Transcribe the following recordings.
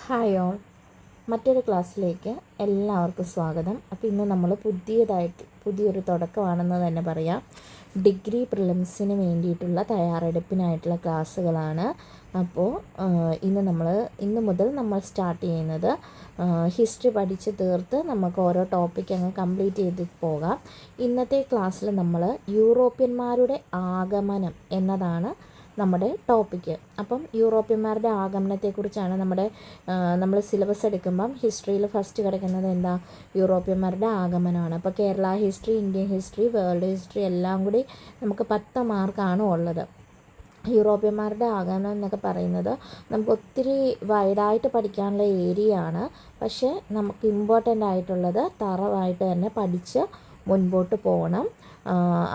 Hi all, മറ്റൊരു ക്ലാസ്സിലേക്ക് എല്ലാവർക്കും സ്വാഗതം. അപ്പോൾ ഇന്ന് നമ്മൾ പുതിയൊരു തുടക്കമാണെന്ന് തന്നെ പറയാം. ഡിഗ്രി പ്രിലിംസിന് വേണ്ടിയിട്ടുള്ള തയ്യാറെടുപ്പിനായിട്ടുള്ള ക്ലാസ്സുകളാണ്. അപ്പോൾ ഇന്ന് മുതൽ നമ്മൾ സ്റ്റാർട്ട് ചെയ്യുന്നത് ഹിസ്റ്ററി പഠിച്ച് തീർത്ത് നമുക്ക് ഓരോ ടോപ്പിക് അങ്ങ് കംപ്ലീറ്റ് ചെയ്ത് പോകാം. ഇന്നത്തെ ക്ലാസ്സിൽ നമ്മൾ യൂറോപ്യന്മാരുടെ ആഗമനം എന്നതാണ് നമ്മുടെ ടോപ്പിക്ക്. അപ്പം യൂറോപ്യന്മാരുടെ ആഗമനത്തെക്കുറിച്ചാണ് നമ്മൾ സിലബസ് എടുക്കുമ്പം ഹിസ്റ്ററിയിൽ ഫസ്റ്റ് കിടക്കുന്നത് എന്താ, യൂറോപ്യന്മാരുടെ ആഗമനമാണ്. അപ്പോൾ Kerala history, Indian history, world history എല്ലാം കൂടി നമുക്ക് 10 മാർക്കാണ് ഉള്ളത്. യൂറോപ്യന്മാരുടെ ആഗമനം എന്നൊക്കെ പറയുന്നത് നമുക്ക് ഒത്തിരി വൈഡായിട്ട് പഠിക്കാനുള്ള ഏരിയ ആണ്. പക്ഷേ നമുക്ക് ഇമ്പോർട്ടൻ്റ് ആയിട്ടുള്ളത് തറവായിട്ട് തന്നെ പഠിച്ച് മുൻപോട്ട് പോകണം.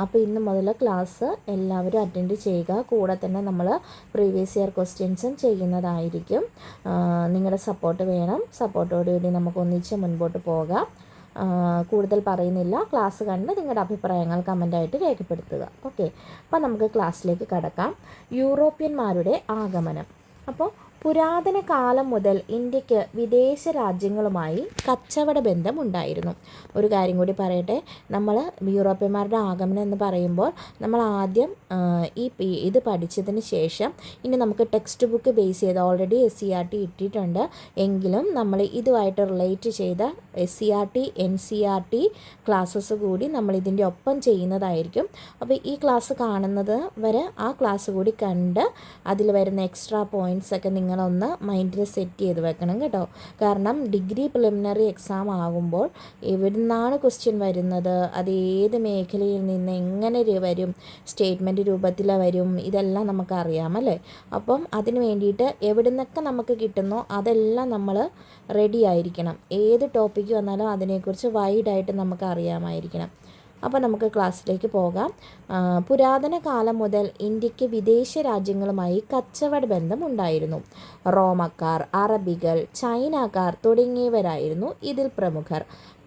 അപ്പോൾ ഇന്ന് മുതൽ ക്ലാസ് എല്ലാവരും അറ്റൻഡ് ചെയ്യുക. കൂടെ തന്നെ നമ്മൾ പ്രീവിയസ് ഇയർ ക്വസ്റ്റ്യൻസും ചെയ്യുന്നതായിരിക്കും. നിങ്ങളുടെ സപ്പോർട്ട് വേണം. സപ്പോർട്ടോടുകൂടി നമുക്ക് ഒന്നിച്ച് മുൻപോട്ട് പോകാം. കൂടുതൽ പറയുന്നില്ല, ക്ലാസ് കണ്ട് നിങ്ങളുടെ അഭിപ്രായങ്ങൾ കമൻ്റായിട്ട് രേഖപ്പെടുത്തുക. ഓക്കെ, അപ്പോൾ നമുക്ക് ക്ലാസ്സിലേക്ക് കടക്കാം. യൂറോപ്യന്മാരുടെ ആഗമനം. അപ്പോൾ പുരാതന കാലം മുതൽ ഇന്ത്യക്ക് വിദേശ രാജ്യങ്ങളുമായി കച്ചവട ബന്ധം ഉണ്ടായിരുന്നു. ഒരു കാര്യം കൂടി പറയട്ടെ, നമ്മൾ യൂറോപ്യന്മാരുടെ ആഗമനം എന്ന് പറയുമ്പോൾ നമ്മൾ ആദ്യം ഇത് പഠിച്ചതിന് ശേഷം ഇനി നമുക്ക് ടെക്സ്റ്റ് ബുക്ക് ബേസ് ചെയ്ത് ഓൾറെഡി SCERT ഇട്ടിട്ടുണ്ട്. എങ്കിലും നമ്മൾ ഇതുമായിട്ട് റിലേറ്റ് ചെയ്ത SCERT NCERT ക്ലാസ്സസ് കൂടി നമ്മൾ ഇതിൻ്റെ ഒപ്പം ചെയ്യുന്നതായിരിക്കും. അപ്പോൾ ഈ ക്ലാസ് കാണുന്നത് വരെ ആ ക്ലാസ് കൂടി കണ്ട് അതിൽ വരുന്ന എക്സ്ട്രാ പോയിൻറ്റ്സ് ഒക്കെ നിങ്ങളൊന്ന് മൈൻഡിൽ സെറ്റ് ചെയ്ത് വെക്കണം കേട്ടോ. കാരണം ഡിഗ്രി പ്രിലിമിനറി എക്സാം ആകുമ്പോൾ എവിടുന്നാണ് ക്വസ്റ്റ്യൻ വരുന്നത്, അത് ഏത് മേഖലയിൽ നിന്ന് എങ്ങനെ വരും, സ്റ്റേറ്റ്മെൻറ്റ് രൂപത്തിൽ വരും, ഇതെല്ലാം നമുക്കറിയാമല്ലേ. അപ്പം അതിന് വേണ്ടിയിട്ട് എവിടെ നിന്നൊക്കെ നമുക്ക് കിട്ടുന്നോ അതെല്ലാം നമ്മൾ റെഡി ആയിരിക്കണം. ഏത് ടോപ്പിക്ക് വന്നാലും അതിനെക്കുറിച്ച് വൈഡായിട്ട് നമുക്ക് അറിയാമായിരിക്കണം. അപ്പോൾ നമുക്ക് ക്ലാസ്സിലേക്ക് പോകാം. പുരാതന കാലം മുതൽ ഇന്ത്യക്ക് വിദേശ രാജ്യങ്ങളുമായി കച്ചവട ബന്ധം ഉണ്ടായിരുന്നു. റോമക്കാർ, അറബികൾ, ചൈനക്കാർ തുടങ്ങിയവരായിരുന്നു ഇതിൽ പ്രമുഖർ.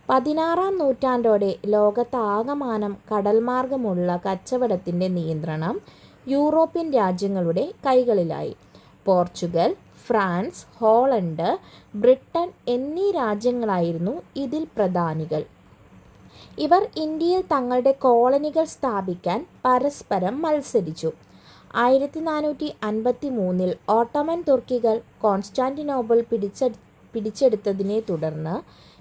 16-ാം നൂറ്റാണ്ടോടെ ലോകത്താകമാനം കടൽമാർഗമുള്ള കച്ചവടത്തിൻ്റെ നിയന്ത്രണം യൂറോപ്യൻ രാജ്യങ്ങളുടെ കൈകളിലായി. പോർച്ചുഗൽ, ഫ്രാൻസ്, ഹോളണ്ട്, ബ്രിട്ടൻ എന്നീ രാജ്യങ്ങളായിരുന്നു ഇതിൽ പ്രധാനികൾ. ഇവർ ഇന്ത്യയിൽ തങ്ങളുടെ കോളനികൾ സ്ഥാപിക്കാൻ പരസ്പരം മത്സരിച്ചു. 1453 ഓട്ടോമൻ തുർക്കികൾ കോൺസ്റ്റാന്റിനോപ്പിൾ പിടിച്ചെടുത്തതിനെ തുടർന്ന്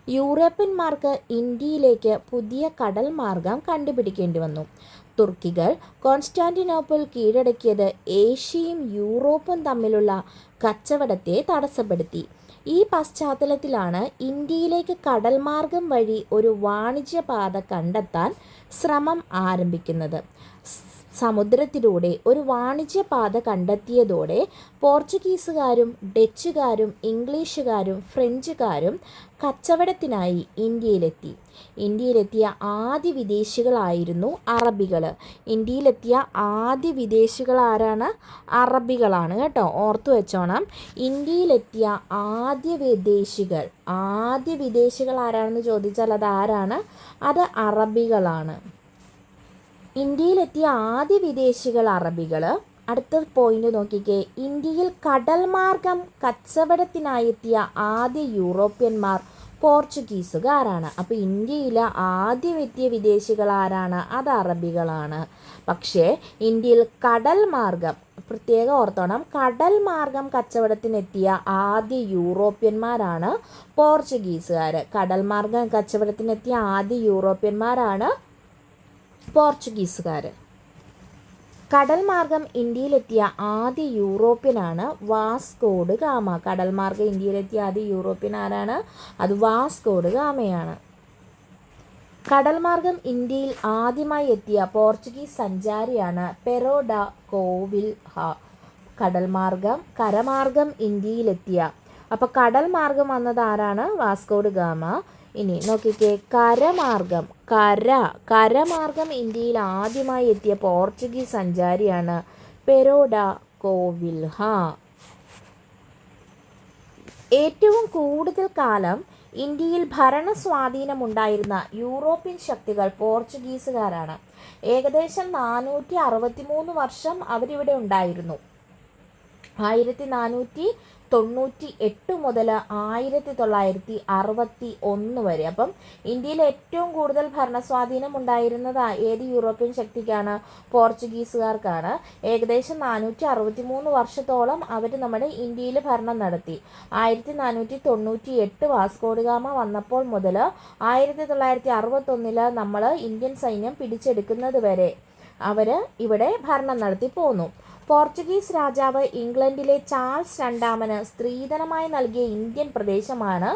യൂറോപ്യന്മാർക്ക് ഇന്ത്യയിലേക്ക് പുതിയ കടൽ മാർഗം കണ്ടുപിടിക്കേണ്ടി വന്നു. തുർക്കികൾ കോൺസ്റ്റാന്റിനോപ്പിൾ കീഴടക്കിയത് ഏഷ്യയും യൂറോപ്പും തമ്മിലുള്ള കച്ചവടത്തെ തടസ്സപ്പെടുത്തി. ഈ പശ്ചാത്തലത്തിലാണ് ഇന്ത്യയിലേക്ക് കടൽ മാർഗം വഴി ഒരു വാണിജ്യപാത കണ്ടെത്താൻ ശ്രമം ആരംഭിക്കുന്നത്. സമുദ്രത്തിലൂടെ ഒരു വാണിജ്യപാത കണ്ടെത്തിയതോടെ പോർച്ചുഗീസുകാരും ഡച്ചുകാരും ഇംഗ്ലീഷുകാരും ഫ്രഞ്ചുകാരും കച്ചവടത്തിനായി ഇന്ത്യയിലെത്തിയ ആദ്യ വിദേശികളായിരുന്നു അറബികൾ. ഇന്ത്യയിലെത്തിയ ആദ്യ വിദേശികൾ ആരാണ്? അറബികളാണ് കേട്ടോ, ഓർത്തു വെച്ചോണം. ഇന്ത്യയിലെത്തിയ ആദ്യ വിദേശികൾ ആരാണെന്ന് ചോദിച്ചാൽ അത് ആരാണ്? അത് അറബികളാണ്. ഇന്ത്യയിലെത്തിയ ആദ്യ വിദേശികൾ അറബികൾ. അടുത്ത പോയിന്റ് നോക്കിക്കേ, ഇന്ത്യയിൽ കടൽ മാർഗം കച്ചവടത്തിനായി എത്തിയ ആദ്യ യൂറോപ്യന്മാർ പോർച്ചുഗീസുകാരാണ്. അപ്പോൾ ഇന്ത്യയിൽ ആദ്യം എത്തിയ വിദേശികൾ ആരാണ്? അത് അറബികളാണ്. പക്ഷേ ഇന്ത്യയിൽ കടൽ മാർഗം, പ്രത്യേകം ഓർത്തോണം, കടൽ മാർഗം കച്ചവടത്തിനെത്തിയ ആദ്യ യൂറോപ്യന്മാരാണ് പോർച്ചുഗീസുകാർ. കടൽ മാർഗം കച്ചവടത്തിനെത്തിയ ആദ്യ യൂറോപ്യന്മാരാണ് പോർച്ചുഗീസുകാർ. കടൽ മാർഗം ഇന്ത്യയിലെത്തിയ ആദ്യ യൂറോപ്യനാണ് വാസ്കോഡ് ഗാമ. കടൽ മാർഗം ഇന്ത്യയിലെത്തിയ ആദ്യ യൂറോപ്യൻ ആരാണ്? അത് വാസ്കോഡ് ഗാമയാണ്. കടൽ മാർഗം ഇന്ത്യയിൽ ആദ്യമായി എത്തിയ പോർച്ചുഗീസ് സഞ്ചാരിയാണ് പെരോ ഡ കോവിൽഹ. കരമാർഗം ഇന്ത്യയിലെത്തിയ, അപ്പോൾ കടൽ മാർഗം വന്നത് ആരാണ്? വാസ്കോഡ് ഗാമ. ഇനി നോക്കിക്കേ, കരമാർഗം ഇന്ത്യയിൽ ആദ്യമായി എത്തിയ പോർച്ചുഗീസ് സഞ്ചാരിയാണ് പെരോ ഡ കോവിൽഹ. ഏറ്റവും കൂടുതൽ കാലം ഇന്ത്യയിൽ ഭരണ സ്വാധീനമുണ്ടായിരുന്ന യൂറോപ്യൻ ശക്തികൾ പോർച്ചുഗീസുകാരാണ്. ഏകദേശം 463 വർഷം അവരിവിടെ ഉണ്ടായിരുന്നു. 1498 മുതൽ 1961 വരെ. അപ്പം ഇന്ത്യയിൽ ഏറ്റവും കൂടുതൽ ഭരണസ്വാധീനം ഉണ്ടായിരുന്നത് ഏത് യൂറോപ്യൻ ശക്തിക്കാണ്? പോർച്ചുഗീസുകാർക്കാണ്. ഏകദേശം 463 വർഷത്തോളം അവർ നമ്മുടെ ഇന്ത്യയിൽ ഭരണം നടത്തി. 1498 വാസ്കോഡഗാമ വന്നപ്പോൾ മുതൽ 1961 നമ്മൾ ഇന്ത്യൻ സൈന്യം പിടിച്ചെടുക്കുന്നത് വരെ അവർ ഇവിടെ ഭരണം നടത്തി പോന്നു. പോർച്ചുഗീസ് രാജാവ് ഇംഗ്ലണ്ടിലെ ചാൾസ് രണ്ടാമന് സ്ത്രീധനമായി നൽകിയ ഇന്ത്യൻ പ്രദേശമാണ്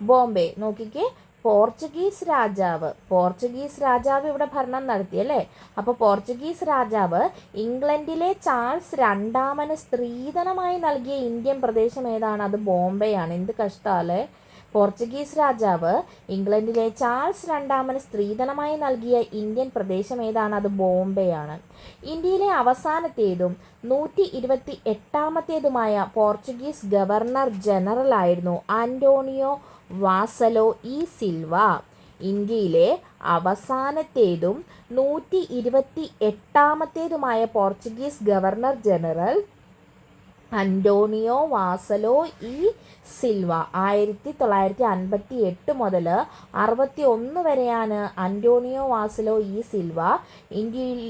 ബോംബെ. നോക്കിക്കേ, പോർച്ചുഗീസ് രാജാവ് ഇവിടെ ഭരണം നടത്തി അല്ലേ. അപ്പോൾ പോർച്ചുഗീസ് രാജാവ് ഇംഗ്ലണ്ടിലെ ചാൾസ് രണ്ടാമന് സ്ത്രീധനമായി നൽകിയ ഇന്ത്യൻ പ്രദേശം ഏതാണ്? അത് ബോംബെയാണ്. എന്ത് കഷ്ടമല്ലേ. പോർച്ചുഗീസ് രാജാവ് ഇംഗ്ലണ്ടിലെ ചാൾസ് രണ്ടാമന് സ്ത്രീധനമായി നൽകിയ ഇന്ത്യൻ പ്രദേശം ഏതാണ്? അത് ബോംബെയാണ്. ഇന്ത്യയിലെ അവസാനത്തേതും 128ാമത്തേതുമായ പോർച്ചുഗീസ് ഗവർണർ ജനറൽ ആയിരുന്നു ആന്റോണിയോ വാസലോ ഇ സിൽവ. ഇന്ത്യയിലെ അവസാനത്തേതും 128ാമത്തേതുമായ Portuguese governor general Antonio Vassalo e Silva. 1958 മുതൽ 61 വരെയാണ് അന്റോണിയോ വാസലോ ഇ സിൽവ ഇന്ത്യയിൽ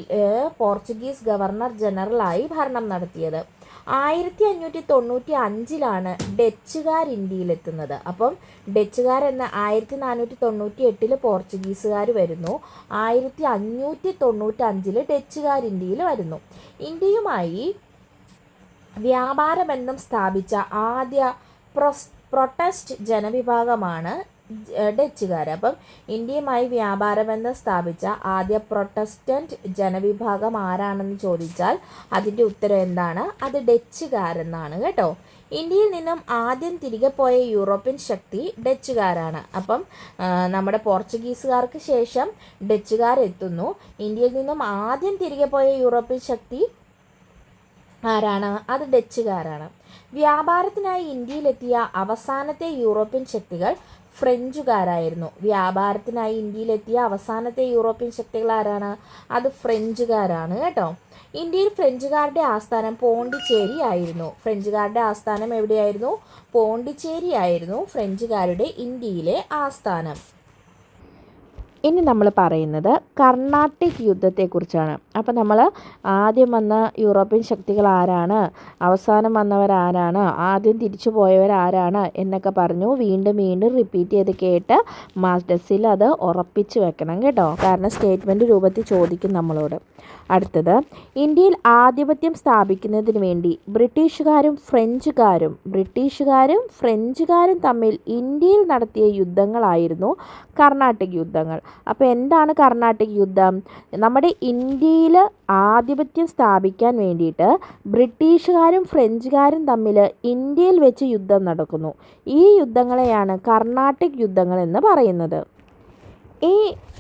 പോർച്ചുഗീസ് ഗവർണർ ജനറലായി ഭരണം നടത്തിയത്. 1595 ഡച്ചുകാർ ഇന്ത്യയിലെത്തുന്നത്. അപ്പം ഡച്ചുകാരെന്ന 1498 പോർച്ചുഗീസുകാർ വരുന്നു. 1595 ഡച്ചുകാർ ഇന്ത്യയിൽ വരുന്നു. ഇന്ത്യയുമായി വ്യാപാരബന്ധം സ്ഥാപിച്ച ആദ്യ പ്രൊട്ടസ്റ്റ് ജനവിഭാഗമാണ് ഡച്ചുകാർ. അപ്പം ഇന്ത്യയുമായി വ്യാപാരബന്ധം സ്ഥാപിച്ച ആദ്യ പ്രൊട്ടസ്റ്റന്റ് ജനവിഭാഗം ആരാണെന്ന് ചോദിച്ചാൽ അതിൻ്റെ ഉത്തരം എന്താണ്? അത് ഡച്ചുകാരെന്നാണ് കേട്ടോ. ഇന്ത്യയിൽ നിന്നും ആദ്യം തിരികെ പോയ യൂറോപ്യൻ ശക്തി ഡച്ചുകാരാണ്. അപ്പം നമ്മുടെ പോർച്ചുഗീസുകാർക്ക് ശേഷം ഡച്ചുകാർ എത്തുന്നു. ഇന്ത്യയിൽ നിന്നും ആദ്യം തിരികെ പോയ യൂറോപ്യൻ ശക്തി ആരാണ്? അത് ഡച്ചുകാരാണ്. വ്യാപാരത്തിനായി ഇന്ത്യയിലെത്തിയ അവസാനത്തെ യൂറോപ്യൻ ശക്തികൾ ഫ്രഞ്ചുകാരായിരുന്നു. വ്യാപാരത്തിനായി ഇന്ത്യയിലെത്തിയ അവസാനത്തെ യൂറോപ്യൻ ശക്തികൾ ആരാണ്? അത് ഫ്രഞ്ചുകാരാണ് കേട്ടോ. ഇന്ത്യയിൽ ഫ്രഞ്ചുകാരുടെ ആസ്ഥാനം പോണ്ടിച്ചേരി ആയിരുന്നു. ഫ്രഞ്ചുകാരുടെ ആസ്ഥാനം എവിടെയായിരുന്നു? പോണ്ടിച്ചേരി ആയിരുന്നു ഫ്രഞ്ചുകാരുടെ ഇന്ത്യയിലെ ആസ്ഥാനം. ഇനി നമ്മൾ പറയുന്നത് കർണാട്ടിക് യുദ്ധത്തെക്കുറിച്ചാണ്. അപ്പോൾ നമ്മൾ ആദ്യം വന്ന യൂറോപ്യൻ ശക്തികൾ ആരാണ്, അവസാനം വന്നവരാരാണ്, ആദ്യം തിരിച്ചു പോയവരാരാണ് എന്നൊക്കെ പറഞ്ഞു. വീണ്ടും വീണ്ടും റിപ്പീറ്റ് ചെയ്ത് കേട്ട് മാസ്റ്റേഴ്സിൽ അത് ഉറപ്പിച്ച് വെക്കണം കേട്ടോ. കാരണം സ്റ്റേറ്റ്മെൻറ്റ് രൂപത്തിൽ ചോദിക്കും നമ്മളോട്. അടുത്തത്, ഇന്ത്യയിൽ ആധിപത്യം സ്ഥാപിക്കുന്നതിന് വേണ്ടി ബ്രിട്ടീഷുകാരും ഫ്രഞ്ചുകാരും തമ്മിൽ ഇന്ത്യയിൽ നടത്തിയ യുദ്ധങ്ങളായിരുന്നു കർണാട്ടിക് യുദ്ധങ്ങൾ. അപ്പോൾ എന്താണ് കർണാട്ടിക് യുദ്ധം? നമ്മുടെ ഇന്ത്യയിൽ ആധിപത്യം സ്ഥാപിക്കാൻ വേണ്ടിയിട്ട് ബ്രിട്ടീഷുകാരും ഫ്രഞ്ചുകാരും തമ്മിൽ ഇന്ത്യയിൽ വെച്ച് യുദ്ധം നടക്കുന്നു. ഈ യുദ്ധങ്ങളെയാണ് കർണാട്ടിക് യുദ്ധങ്ങൾ എന്ന് പറയുന്നത്. ഈ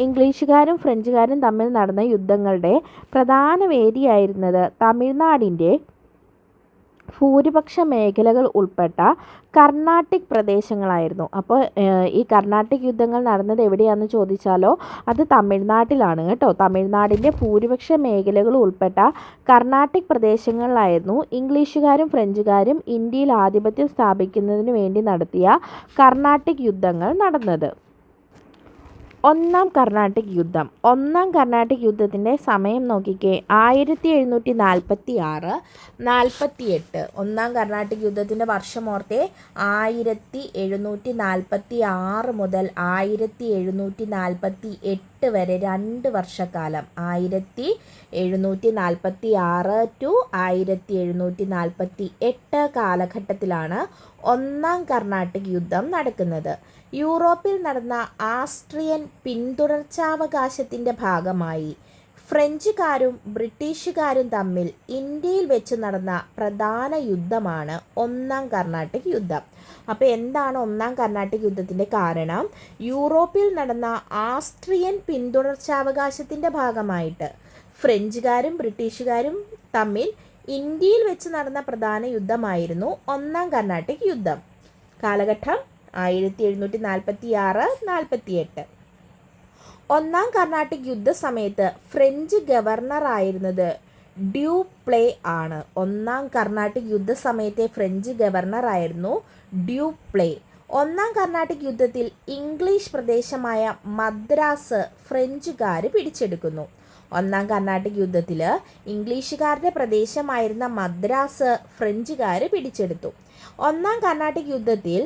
ഇംഗ്ലീഷുകാരും ഫ്രഞ്ചുകാരും തമ്മിൽ നടന്ന യുദ്ധങ്ങളുടെ പ്രധാന വേദിയായിരുന്നത് തമിഴ്നാടിൻ്റെ ഭൂരിപക്ഷ മേഖലകൾ ഉൾപ്പെട്ട കർണാട്ടിക് പ്രദേശങ്ങളായിരുന്നു. അപ്പോൾ ഈ കർണാട്ടിക് യുദ്ധങ്ങൾ നടന്നത് എവിടെയാണെന്ന് ചോദിച്ചാലോ അത് തമിഴ്നാട്ടിലാണ് കേട്ടോ. തമിഴ്നാടിൻ്റെ ഭൂരിപക്ഷ മേഖലകൾ ഉൾപ്പെട്ട കർണാട്ടിക് പ്രദേശങ്ങളിലായിരുന്നു ഇംഗ്ലീഷുകാരും ഫ്രഞ്ചുകാരും ഇന്ത്യയിൽ ആധിപത്യം സ്ഥാപിക്കുന്നതിന് വേണ്ടി നടത്തിയ കർണാട്ടിക് യുദ്ധങ്ങൾ നടന്നത്. ഒന്നാം കർണാട്ടിക് യുദ്ധത്തിൻ്റെ സമയം നോക്കിക്കേ. 1746-48. ഒന്നാം കർണാട്ടിക് യുദ്ധത്തിൻ്റെ വർഷം ഓർത്തേ. 1746 മുതൽ 1748 വരെ 2 വർഷക്കാലം. 1746 to 1748 കാലഘട്ടത്തിലാണ് ഒന്നാം കർണാട്ടിക് യുദ്ധം നടക്കുന്നത്. യൂറോപ്പിൽ നടന്ന ആസ്ട്രിയൻ പിന്തുടർച്ചാവകാശത്തിൻ്റെ ഭാഗമായി ഫ്രഞ്ചുകാരും ബ്രിട്ടീഷുകാരും തമ്മിൽ ഇന്ത്യയിൽ വെച്ച് നടന്ന പ്രധാന യുദ്ധമാണ് ഒന്നാം കർണാട്ടിക് യുദ്ധം. അപ്പോൾ എന്താണ് ഒന്നാം കർണാട്ടിക് യുദ്ധത്തിൻ്റെ കാരണം? യൂറോപ്പിൽ നടന്ന ആസ്ട്രിയൻ പിന്തുടർച്ചാവകാശത്തിൻ്റെ ഭാഗമായിട്ട് ഫ്രഞ്ചുകാരും ബ്രിട്ടീഷുകാരും തമ്മിൽ ഇന്ത്യയിൽ വെച്ച് നടന്ന പ്രധാന യുദ്ധമായിരുന്നു ഒന്നാം കർണാട്ടിക് യുദ്ധം. കാലഘട്ടം 1746-48. ഒന്നാം കർണാട്ടിക് യുദ്ധ സമയത്ത് ഫ്രഞ്ച് ഗവർണർ ആയിരുന്നത് ഡ്യൂപ്ലേ ആണ്. ഒന്നാം കർണാട്ടിക് യുദ്ധ സമയത്തെ ഫ്രഞ്ച് ഗവർണറായിരുന്നു ഡ്യൂപ്ലേ. ഒന്നാം കർണാട്ടിക് യുദ്ധത്തിൽ ഇംഗ്ലീഷ് പ്രദേശമായ മദ്രാസ് ഫ്രഞ്ചുകാർ പിടിച്ചെടുക്കുന്നു. ഒന്നാം കർണാട്ടിക് യുദ്ധത്തിൽ ഇംഗ്ലീഷുകാരുടെ പ്രദേശമായിരുന്ന മദ്രാസ് ഫ്രഞ്ചുകാർ പിടിച്ചെടുത്തു. ഒന്നാം കർണാട്ടിക് യുദ്ധത്തിൽ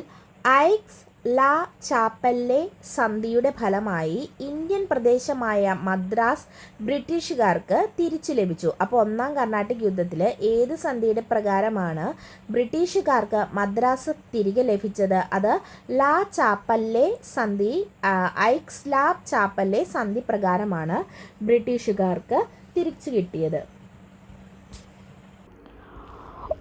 ഐക്സ് ലാ ചാപ്പല്ലെ സന്ധിയുടെ ഫലമായി ഇന്ത്യൻ പ്രദേശമായ മദ്രാസ് ബ്രിട്ടീഷുകാർക്ക് തിരിച്ചു ലഭിച്ചു. അപ്പോൾ ഒന്നാം കർണാട്ടിക് യുദ്ധത്തിൽ ഏത് സന്ധിയുടെ പ്രകാരമാണ് ബ്രിട്ടീഷുകാർക്ക് മദ്രാസ് തിരികെ ലഭിച്ചത്? അത് ലാ ചാപ്പല്ലെ സന്ധി, ഐക്സ് ലാ ചാപ്പല്ലെ സന്ധി പ്രകാരമാണ് ബ്രിട്ടീഷുകാർക്ക് തിരിച്ചു കിട്ടിയത്.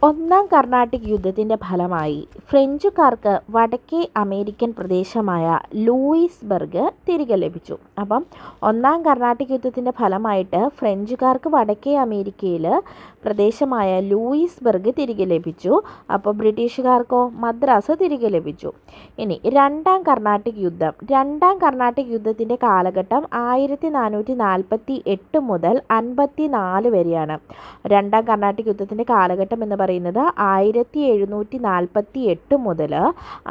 ഒന്നാം കർണാട്ടിക് യുദ്ധത്തിൻ്റെ ഫലമായി ഫ്രഞ്ചുകാർക്ക് വടക്കേ അമേരിക്കൻ പ്രദേശമായ ലൂയിസ്ബർഗ് തിരികെ ലഭിച്ചു. അപ്പം ഒന്നാം കർണാട്ടിക് യുദ്ധത്തിൻ്റെ ഫലമായിട്ട് ഫ്രഞ്ചുകാർക്ക് വടക്കേ അമേരിക്കയിൽ പ്രദേശമായ ലൂയിസ്ബർഗ് തിരികെ ലഭിച്ചു. അപ്പോൾ ബ്രിട്ടീഷുകാർക്കോ മദ്രാസ് തിരികെ ലഭിച്ചു. ഇനി രണ്ടാം കർണാട്ടിക് യുദ്ധം. രണ്ടാം കർണാട്ടിക് യുദ്ധത്തിൻ്റെ കാലഘട്ടം 1448 മുതൽ 54 വരെയാണ്. രണ്ടാം കർണാട്ടിക് യുദ്ധത്തിൻ്റെ കാലഘട്ടം എന്ന് പറയുന്നത് 1748 മുതൽ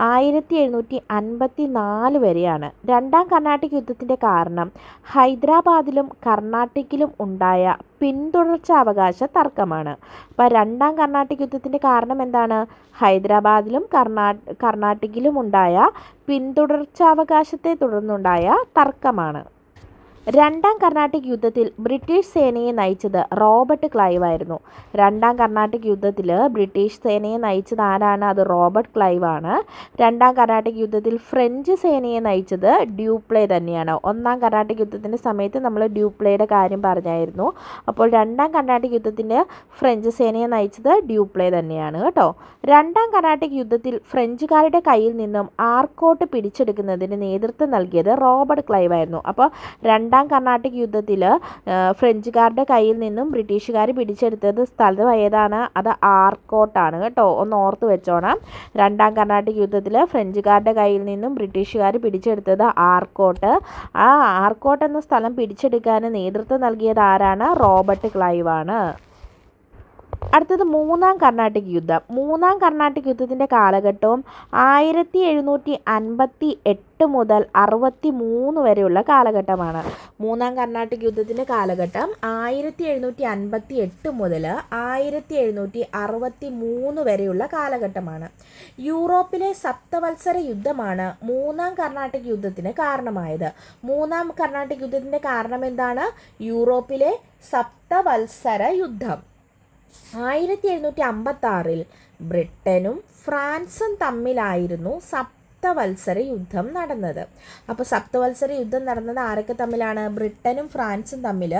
1754 വരെയാണ്. രണ്ടാം കർണാട്ടിക് യുദ്ധത്തിൻ്റെ കാരണം ഹൈദരാബാദിലും കർണാട്ടിക്കിലും ഉണ്ടായ പിന്തുടർച്ചാവകാശ തർക്കമാണ്. അപ്പോൾ രണ്ടാം കർണാട്ടിക് യുദ്ധത്തിൻ്റെ കാരണം എന്താണ്? ഹൈദരാബാദിലും കർണാട്ടിക്കിലും ഉണ്ടായ പിന്തുടർച്ചാവകാശത്തെ തുടർന്നുണ്ടായ തർക്കമാണ്. രണ്ടാം കർണാട്ടിക് യുദ്ധത്തിൽ ബ്രിട്ടീഷ് സേനയെ നയിച്ചത് റോബർട്ട് ക്ലൈവ് ആയിരുന്നു. രണ്ടാം കർണാട്ടിക് യുദ്ധത്തിൽ ബ്രിട്ടീഷ് സേനയെ നയിച്ചത് ആരാണ്? അത് റോബർട്ട് ക്ലൈവ് ആണ്. രണ്ടാം കർണാട്ടിക് യുദ്ധത്തിൽ ഫ്രഞ്ച് സേനയെ നയിച്ചത് ഡ്യൂപ്ലേ തന്നെയാണ്. ഒന്നാം കർണാട്ടിക് യുദ്ധത്തിൻ്റെ സമയത്ത് നമ്മൾ ഡ്യൂപ്ലേയുടെ കാര്യം പറഞ്ഞായിരുന്നു. അപ്പോൾ രണ്ടാം കർണാട്ടിക് യുദ്ധത്തിൻ്റെ ഫ്രഞ്ച് സേനയെ നയിച്ചത് ഡ്യൂപ്ലേ തന്നെയാണ് കേട്ടോ. രണ്ടാം കർണാട്ടിക് യുദ്ധത്തിൽ ഫ്രഞ്ചുകാരുടെ കയ്യിൽ നിന്നും ആർക്കോട്ട് പിടിച്ചെടുക്കുന്നതിന് നേതൃത്വം നൽകിയത് റോബർട്ട് ക്ലൈവ് ആയിരുന്നു. അപ്പോൾ രണ്ടാം കർണാട്ടിക് യുദ്ധത്തിൽ ഫ്രഞ്ചുകാരുടെ കയ്യിൽ നിന്നും ബ്രിട്ടീഷുകാർ പിടിച്ചെടുത്തത് സ്ഥലം ഏതാണ്? അത് ആർക്കോട്ടാണ് കേട്ടോ. ഒന്ന് ഓർത്ത് വെച്ചോണം. രണ്ടാം കർണാട്ടിക് യുദ്ധത്തിൽ ഫ്രഞ്ചുകാരുടെ കയ്യിൽ നിന്നും ബ്രിട്ടീഷുകാർ പിടിച്ചെടുത്തത് ആർക്കോട്ട്. ആ ആർക്കോട്ട് എന്ന സ്ഥലം പിടിച്ചെടുക്കാൻ നേതൃത്വം നൽകിയത് ആരാണ്? റോബർട്ട് ക്ലൈവ് ആണ്. അടുത്തത് മൂന്നാം കർണാട്ടിക് യുദ്ധം. മൂന്നാം കർണാട്ടിക് യുദ്ധത്തിൻ്റെ കാലഘട്ടവും 1758 മുതൽ 63 വരെയുള്ള കാലഘട്ടമാണ്. മൂന്നാം കർണാട്ടിക് യുദ്ധത്തിൻ്റെ കാലഘട്ടം 1758 മുതൽ 1763 വരെയുള്ള കാലഘട്ടമാണ്. യൂറോപ്പിലെ സപ്തവത്സര യുദ്ധമാണ് മൂന്നാം കർണാട്ടിക് യുദ്ധത്തിന് കാരണമായത്. മൂന്നാം കർണാട്ടിക് യുദ്ധത്തിൻ്റെ കാരണം എന്താണ്? യൂറോപ്പിലെ സപ്തവത്സര യുദ്ധം. 1756 ബ്രിട്ടനും ഫ്രാൻസും തമ്മിലായിരുന്നു സപ്തവത്സര യുദ്ധം നടന്നത്. അപ്പോൾ സപ്തവത്സര യുദ്ധം നടന്നത് ആരൊക്കെ തമ്മിലാണ്? ബ്രിട്ടനും ഫ്രാൻസും തമ്മിൽ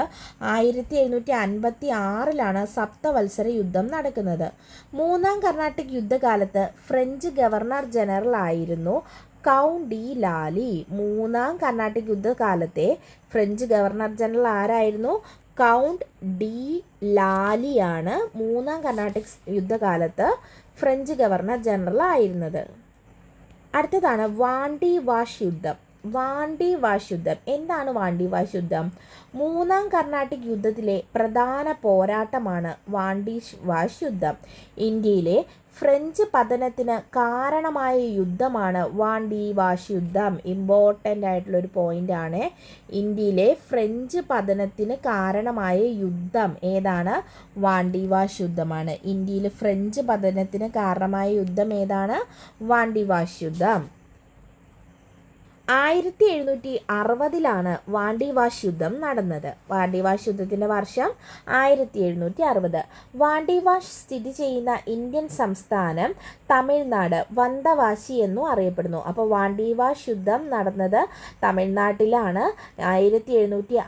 1756 സപ്തവത്സര യുദ്ധം നടക്കുന്നത്. മൂന്നാം കർണാട്ടിക് യുദ്ധകാലത്ത് ഫ്രഞ്ച് ഗവർണർ ജനറൽ ആയിരുന്നു കൗണ്ട് ഡി ലാലി. മൂന്നാം കർണാട്ടിക് യുദ്ധകാലത്തെ ഫ്രഞ്ച് ഗവർണർ ജനറൽ ആരായിരുന്നു? കൗണ്ട് ഡി ലാലിയാണ് മൂന്നാം കർണാട്ടിക് യുദ്ധകാലത്ത് ഫ്രഞ്ച് ഗവർണർ ജനറൽ ആയിരുന്നത്. അടുത്തതാണ് വാണ്ടി വാഷ് യുദ്ധം. വാണ്ടി വാഷ് യുദ്ധം. എന്താണ് വാണ്ടി വാഷ് യുദ്ധം? മൂന്നാം കർണാട്ടിക് യുദ്ധത്തിലെ പ്രധാന പോരാട്ടമാണ് വാണ്ടി വാഷ് യുദ്ധം. ഇന്ത്യയിലെ ഫ്രഞ്ച് പതനത്തിന് കാരണമായ യുദ്ധമാണ് വാണ്ടി വാഷ് യുദ്ധം. ഇമ്പോർട്ടൻ്റ് ആയിട്ടുള്ളൊരു പോയിൻ്റാണ്. ഇന്ത്യയിലെ ഫ്രഞ്ച് പതനത്തിന് കാരണമായ യുദ്ധം ഏതാണ്? വാണ്ടി വാഷ് യുദ്ധമാണ്. ഇന്ത്യയിൽ ഫ്രഞ്ച് പതനത്തിന് കാരണമായ യുദ്ധം ഏതാണ്? വാണ്ടി വാഷ് യുദ്ധം. 1760 വാണ്ടി വാഷ് യുദ്ധം നടന്നത്. വാണ്ടി വാഷ് യുദ്ധത്തിൻ്റെ വർഷം 1760. വാണ്ടി വാഷ് സ്ഥിതി ചെയ്യുന്ന ഇന്ത്യൻ സംസ്ഥാനം തമിഴ്നാട്. വന്തവാശി എന്നും അറിയപ്പെടുന്നു. അപ്പോൾ വാണ്ടി വാഷ് യുദ്ധം നടന്നത് തമിഴ്നാട്ടിലാണ്. 1760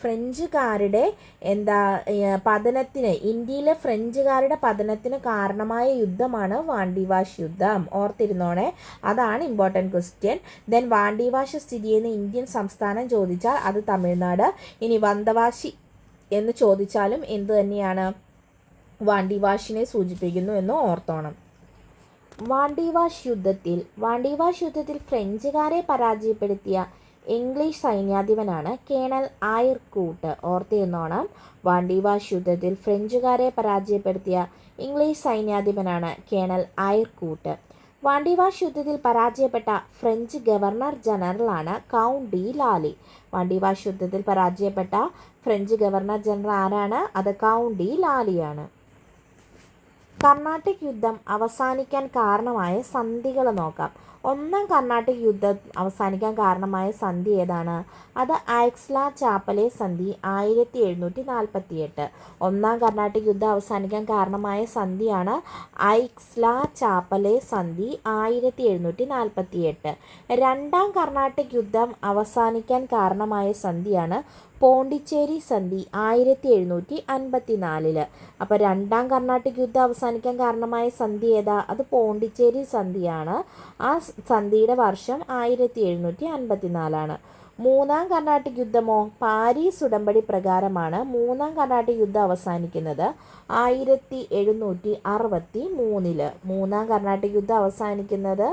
ഫ്രഞ്ചുകാരുടെ പതനത്തിന്, ഇന്ത്യയിലെ ഫ്രഞ്ചുകാരുടെ പതനത്തിന് കാരണമായ യുദ്ധമാണ് വാണ്ടി വാഷ് യുദ്ധം. ഓർത്തിരുന്നോണേ, അതാണ് ഇമ്പോർട്ടൻറ്റ് ക്വസ്റ്റ്യൻ. ദെൻ വാണ്ടി വാഷ് സ്ഥിതി ചെയ്യുന്ന ഇന്ത്യൻ സംസ്ഥാനം ചോദിച്ചാൽ അത് തമിഴ്നാട്. ഇനി വന്തവാശി എന്ന് ചോദിച്ചാലും എന്ത് തന്നെയാണ്? വാണ്ടി വാഷിനെ സൂചിപ്പിക്കുന്നു എന്ന് ഓർത്തോണം. വാണ്ടി വാഷ് യുദ്ധത്തിൽ ഫ്രഞ്ചുകാരെ പരാജയപ്പെടുത്തിയ ഇംഗ്ലീഷ് സൈന്യാധിപനാണ് കേണൽ ആയർകൂട്ട്. ഓർത്തിരുന്നോണം, വാണ്ടിവാഷ് യുദ്ധത്തിൽ ഫ്രഞ്ചുകാരെ പരാജയപ്പെടുത്തിയ ഇംഗ്ലീഷ് സൈന്യാധിപനാണ് കേണൽ ആയർകൂട്ട്. വാണ്ടിവാഷ് യുദ്ധത്തിൽ പരാജയപ്പെട്ട ഫ്രഞ്ച് ഗവർണർ ജനറലാണ് കൗണ്ട് ഡി ലാലി. വാണ്ടിവാഷ് യുദ്ധത്തിൽ പരാജയപ്പെട്ട ഫ്രഞ്ച് ഗവർണർ ജനറൽ ആരാണ്? അത് കൗണ്ട് ഡി ലാലിയാണ്. കർണാട്ടിക് യുദ്ധം അവസാനിക്കാൻ കാരണമായ സന്ധികൾ നോക്കാം. ഒന്നാം കർണാട്ടിക് യുദ്ധം അവസാനിക്കാൻ കാരണമായ സന്ധി ഏതാണ്? അത് ഐക്സ്ല-ചാപ്പലെ സന്ധി 1748. ഒന്നാം കർണാട്ടിക് യുദ്ധം അവസാനിക്കാൻ കാരണമായ സന്ധിയാണ് ഐക്സ്ല-ചാപ്പലെ സന്ധി 1748. രണ്ടാം കർണാട്ടിക് യുദ്ധം അവസാനിക്കാൻ കാരണമായ സന്ധിയാണ് പോണ്ടിച്ചേരി സന്ധി 1754. അപ്പോൾ രണ്ടാം കർണാട്ടിക് യുദ്ധം അവസാനിക്കാൻ കാരണമായ സന്ധി ഏതാ? അത് പോണ്ടിച്ചേരി സന്ധിയാണ്. ആ സന്ധിയുടെ വർഷം 1754. മൂന്നാം കർണാട്ടിക് യുദ്ധമോ? പാരീസ് ഉടമ്പടി പ്രകാരമാണ് മൂന്നാം കർണാട്ടിക് യുദ്ധം അവസാനിക്കുന്നത് 1763. മൂന്നാം കർണാട്ടിക് യുദ്ധം അവസാനിക്കുന്നത്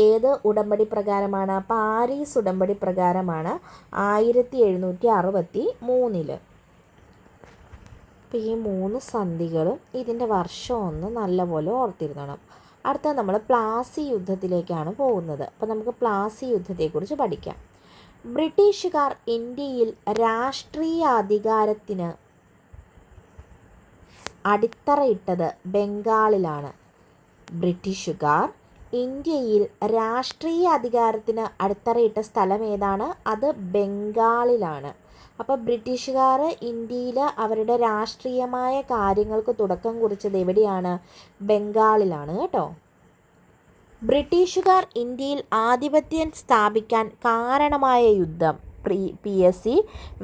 ഏത് ഉടമ്പടി പ്രകാരമാണ്? പാരീസ് ഉടമ്പടി പ്രകാരമാണ് 1763. അപ്പോൾ ഈ 3 സന്ധികളും ഇതിൻ്റെ വർഷം ഒന്ന് നല്ലപോലെ ഓർത്തിരുന്നണം. അടുത്ത നമ്മൾ പ്ലാസി യുദ്ധത്തിലേക്കാണ് പോകുന്നത്. അപ്പോൾ നമുക്ക് പ്ലാസി യുദ്ധത്തെക്കുറിച്ച് പഠിക്കാം. ബ്രിട്ടീഷുകാർ ഇന്ത്യയിൽ രാഷ്ട്രീയാധികാരത്തിന് അടിത്തറയിട്ടത് ബംഗാളിലാണ്. ബ്രിട്ടീഷുകാർ ഇന്ത്യയിൽ രാഷ്ട്രീയ അധികാരത്തിന് അടിത്തറയിട്ട സ്ഥലം ഏതാണ്? അത് ബംഗാളിലാണ്. അപ്പോൾ ബ്രിട്ടീഷുകാർ ഇന്ത്യയിൽ അവരുടെ രാഷ്ട്രീയമായ കാര്യങ്ങൾക്ക് തുടക്കം കുറിച്ചത് എവിടെയാണ്? ബംഗാളിലാണ് കേട്ടോ. ബ്രിട്ടീഷുകാർ ഇന്ത്യയിൽ ആധിപത്യം സ്ഥാപിക്കാൻ കാരണമായ യുദ്ധം. PSC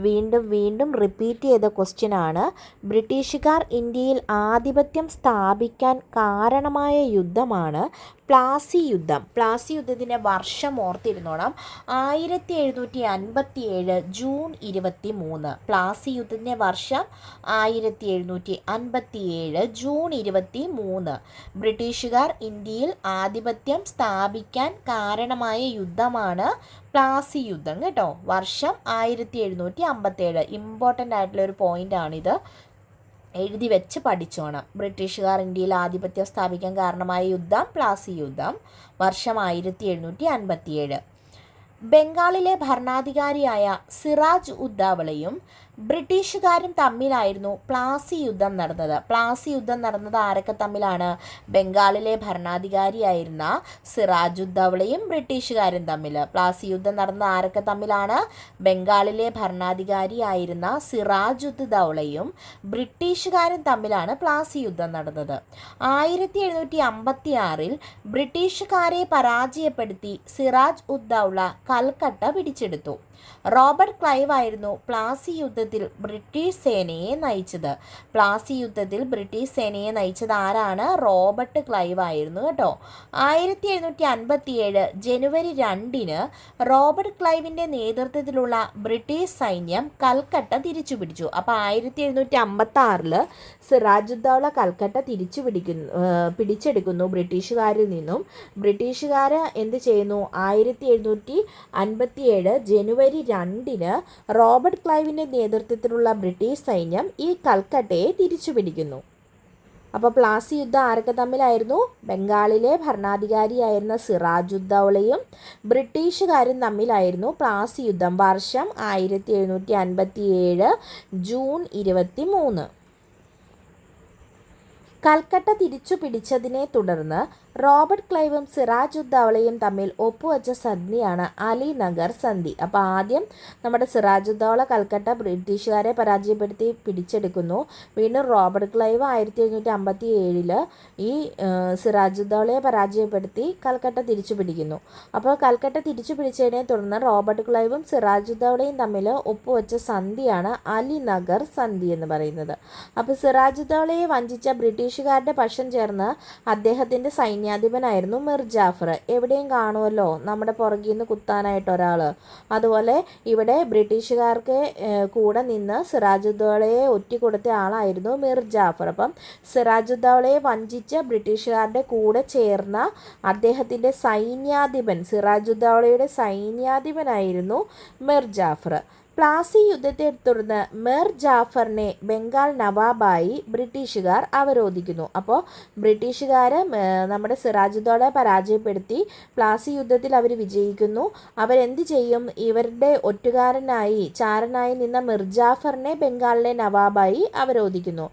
വീണ്ടും റിപ്പീറ്റ് ചെയ്ത ക്വസ്റ്റ്യൻ ആണ്. ബ്രിട്ടീഷുകാർ ഇന്ത്യയിൽ ആധിപത്യം സ്ഥാപിക്കാൻ കാരണമായ യുദ്ധമാണ് പ്ലാസി യുദ്ധം. പ്ലാസി യുദ്ധത്തിൻ്റെ വർഷം ഓർത്തിരുന്നോണം, 1757 ജൂൺ 23. പ്ലാസി യുദ്ധത്തിൻ്റെ വർഷം 1757 ജൂൺ 23. ബ്രിട്ടീഷുകാർ ഇന്ത്യയിൽ ആധിപത്യം സ്ഥാപിക്കാൻ കാരണമായ യുദ്ധമാണ് പ്ലാസി യുദ്ധം കേട്ടോ. വർഷം 1757. ഇമ്പോർട്ടൻ്റ് ആയിട്ടുള്ളൊരു പോയിൻ്റാണിത്, എഴുതി വെച്ച് പഠിച്ചോണം. ബ്രിട്ടീഷുകാർ ഇന്ത്യയിൽ ആധിപത്യം സ്ഥാപിക്കാൻ കാരണമായ യുദ്ധം പ്ലാസി യുദ്ധം. വർഷം 1757. ബംഗാളിലെ ഭരണാധികാരിയായ സിറാജ് ഉദ്ദൗളയും ബ്രിട്ടീഷുകാരും തമ്മിലായിരുന്നു പ്ലാസി യുദ്ധം നടന്നത്. പ്ലാസി യുദ്ധം നടന്നത് ആരൊക്കെ തമ്മിലാണ്? ബംഗാളിലെ ഭരണാധികാരിയായിരുന്ന സിറാജ് ഉദ്ദൗളയും ബ്രിട്ടീഷുകാരും തമ്മിൽ. പ്ലാസി യുദ്ധം നടന്നത് ആരൊക്കെ തമ്മിലാണ്? ബംഗാളിലെ ഭരണാധികാരിയായിരുന്ന സിറാജ് ഉദ്ദൗളയും ബ്രിട്ടീഷുകാരും തമ്മിലാണ് പ്ലാസി യുദ്ധം നടന്നത്. 1756 ബ്രിട്ടീഷുകാരെ പരാജയപ്പെടുത്തി സിറാജ് ഉദ്ദൗള കൽക്കട്ട പിടിച്ചെടുത്തു. റോബർട്ട് ക്ലൈവ് ആയിരുന്നു പ്ലാസി യുദ്ധത്തിൽ ബ്രിട്ടീഷ് സേനയെ നയിച്ചത്. പ്ലാസി യുദ്ധത്തിൽ ബ്രിട്ടീഷ് സേനയെ നയിച്ചത് ആരാണ്? റോബർട്ട് ക്ലൈവ് ആയിരുന്നു കേട്ടോ. 1757 ജനുവരി 2 റോബർട്ട് ക്ലൈവിൻ്റെ നേതൃത്വത്തിലുള്ള ബ്രിട്ടീഷ് സൈന്യം കൽക്കട്ട തിരിച്ചു പിടിച്ചു. അപ്പോൾ 1756 സിറാജ് ഉദ്ദൗള കൽക്കട്ട പിടിച്ചെടുക്കുന്നു ബ്രിട്ടീഷുകാരിൽ നിന്നും. ബ്രിട്ടീഷുകാർ എന്ത് ചെയ്യുന്നു? 1757 ജനുവരി 2 റോബർട്ട് ക്ലൈവിൻ്റെ നേതൃത്വത്തിലുള്ള ബ്രിട്ടീഷ് സൈന്യം ഈ കൽക്കട്ടയെ തിരിച്ചു പിടിക്കുന്നു. അപ്പോൾ പ്ലാസി യുദ്ധം ആരൊക്കെ തമ്മിലായിരുന്നു? ബംഗാളിലെ ഭരണാധികാരിയായിരുന്ന സിറാജ് ഉദ്ദൗളയും ബ്രിട്ടീഷുകാരും തമ്മിലായിരുന്നു പ്ലാസി യുദ്ധം. വർഷം 1757 ജൂൺ 23. കൽക്കട്ട തിരിച്ചു പിടിച്ചതിനെ തുടർന്ന് റോബർട്ട് ക്ലൈവും സിറാജ് ഉദ്ദൗളയും തമ്മിൽ ഒപ്പുവെച്ച സന്ധിയാണ് അലിനഗർ സന്ധി. അപ്പോൾ ആദ്യം നമ്മുടെ സിറാജ് ഉദ്ദൗള കൽക്കട്ട ബ്രിട്ടീഷുകാരെ പരാജയപ്പെടുത്തി പിടിച്ചെടുക്കുന്നു. വീണ്ടും റോബർട്ട് ക്ലൈവ് 1757 ഈ സിറാജ് ഉദ്ദൗളയെ പരാജയപ്പെടുത്തി കൽക്കട്ട തിരിച്ചു പിടിക്കുന്നു. അപ്പോൾ കൽക്കട്ട തിരിച്ചു പിടിച്ചതിനെ തുടർന്ന് റോബർട്ട് ക്ലൈവും സിറാജ് ഉദ്ദൗളയും തമ്മിൽ ഒപ്പുവെച്ച സന്ധിയാണ് അലിനഗർ സന്ധി എന്ന് പറയുന്നത്. അപ്പോൾ സിറാജ് ഉദ്ദൗളയെ വഞ്ചിച്ച ബ്രിട്ടീഷുകാരുടെ പക്ഷം ചേർന്ന് അദ്ദേഹത്തിൻ്റെ സൈന്യം സൈന്യാധിപനായിരുന്നു മിർ ജാഫർ. എവിടെയും കാണുമല്ലോ നമ്മുടെ പുറകിൽ നിന്ന് കുത്താനായിട്ട് ഒരാൾ. അതുപോലെ ഇവിടെ ബ്രിട്ടീഷുകാർക്ക് കൂടെ നിന്ന് സിറാജുദ്ദൗളയെ ഒറ്റിക്കൊടുത്ത ആളായിരുന്നു മിർ ജാഫർ. അപ്പം സിറാജുദ്ദൗളയെ വഞ്ചിച്ച് ബ്രിട്ടീഷുകാരുടെ കൂടെ ചേർന്ന അദ്ദേഹത്തിൻ്റെ സൈന്യാധിപൻ, സിറാജുദ്ദൗളയുടെ സൈന്യാധിപനായിരുന്നു മിർ ജാഫർ. പ്ലാസി യുദ്ധത്തെ തുടർന്ന് മിർ ജാഫറിനെ ബംഗാൾ നവാബായി ബ്രിട്ടീഷുകാർ അവരോധിക്കുന്നു. അപ്പോൾ ബ്രിട്ടീഷുകാർ നമ്മുടെ സിറാജുദ്ദൗളയെ പരാജയപ്പെടുത്തി. പ്ലാസി യുദ്ധത്തിൽ അവർ വിജയിക്കുന്നു. അവരെന്ത് ചെയ്യും? ഇവരുടെ ഒറ്റുകാരനായി ചാരനായി നിന്ന മിർ ജാഫറിനെ ബംഗാളിലെ നവാബായി അവരോധിക്കുന്നു.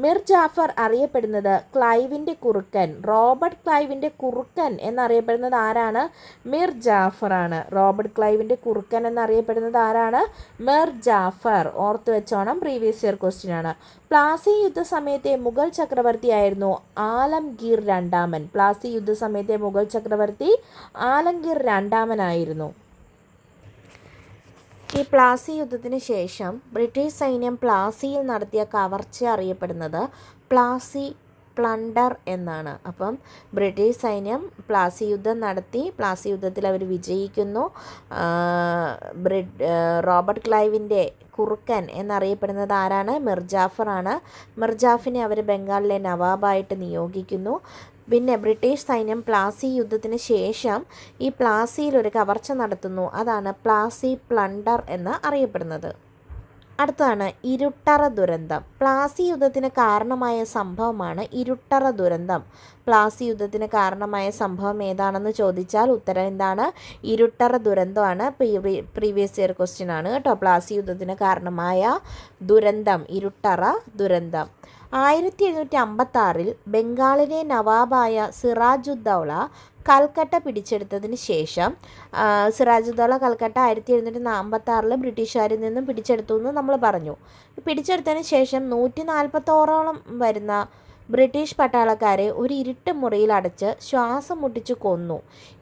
മിർ ജാഫർ അറിയപ്പെടുന്നത് ക്ലൈവിൻ്റെ കുറുക്കൻ, റോബർട്ട് ക്ലൈവിൻ്റെ കുറുക്കൻ എന്നറിയപ്പെടുന്നത് ആരാണ്? മിർ ജാഫറാണ്. റോബർട്ട് ക്ലൈവിൻ്റെ കുറുക്കൻ എന്നറിയപ്പെടുന്നത് ആരാണ്? മിർ ജാഫർ. ഓർത്ത് വെച്ചോണം, പ്രീവിയസ് ഇയർ ക്വസ്റ്റ്യൻ ആണ്. പ്ലാസി യുദ്ധസമയത്തെ മുഗൾ ചക്രവർത്തിയായിരുന്നു ആലംഗീർ രണ്ടാമൻ. പ്ലാസി യുദ്ധസമയത്തെ മുഗൾ ചക്രവർത്തി ആലംഗീർ രണ്ടാമനായിരുന്നു. ഈ പ്ലാസി യുദ്ധത്തിന് ശേഷം ബ്രിട്ടീഷ് സൈന്യം പ്ലാസിയിൽ നടത്തിയ കവർച്ച അറിയപ്പെടുന്നത് പ്ലാസി പ്ലണ്ടർ എന്നാണ്. അപ്പം ബ്രിട്ടീഷ് സൈന്യം പ്ലാസി യുദ്ധം നടത്തി. പ്ലാസി യുദ്ധത്തിൽ അവർ വിജയിക്കുന്നു. റോബർട്ട് ക്ലൈവിൻ്റെ കുറുക്കൻ എന്നറിയപ്പെടുന്നത് ആരാണ്? മിർ ജാഫറാണ്. മിർ ജാഫറിനെ അവർ ബംഗാളിലെ നവാബായിട്ട് നിയോഗിക്കുന്നു. പിന്നെ ബ്രിട്ടീഷ് സൈന്യം പ്ലാസി യുദ്ധത്തിന് ശേഷം ഈ പ്ലാസിയിൽ ഒരു കവർച്ച നടത്തുന്നു. അതാണ് പ്ലാസി പ്ലണ്ടർ എന്ന് അറിയപ്പെടുന്നത്. അടുത്തതാണ് ഇരുട്ടറ ദുരന്തം. പ്ലാസി യുദ്ധത്തിന് കാരണമായ സംഭവമാണ് ഇരുട്ടറ ദുരന്തം. പ്ലാസി യുദ്ധത്തിന് കാരണമായ സംഭവം ഏതാണെന്ന് ചോദിച്ചാൽ ഉത്തരം എന്താണ്? ഇരുട്ടറ ദുരന്തമാണ്. പ്രീവിയസ് ഇയർ ക്വസ്റ്റ്യൻ ആണ് കേട്ടോ. പ്ലാസി യുദ്ധത്തിന് കാരണമായ ദുരന്തം ഇരുട്ടറ ദുരന്തം. 1756 ബംഗാളിലെ നവാബായ സിറാജുദ്ദൗള കൽക്കട്ട പിടിച്ചെടുത്തതിന് ശേഷം സിറാജുദ്ദൗള കൽക്കട്ട 1756 ബ്രിട്ടീഷുകാരിൽ നിന്നും പിടിച്ചെടുത്തു എന്ന് നമ്മൾ പറഞ്ഞു. പിടിച്ചെടുത്തതിന് ശേഷം 146ഓളം വരുന്ന ബ്രിട്ടീഷ് പട്ടാളക്കാരെ ഒരു ഇരുട്ട് മുറിയിൽ അടച്ച് ശ്വാസം മുട്ടിച്ച് കൊന്നു.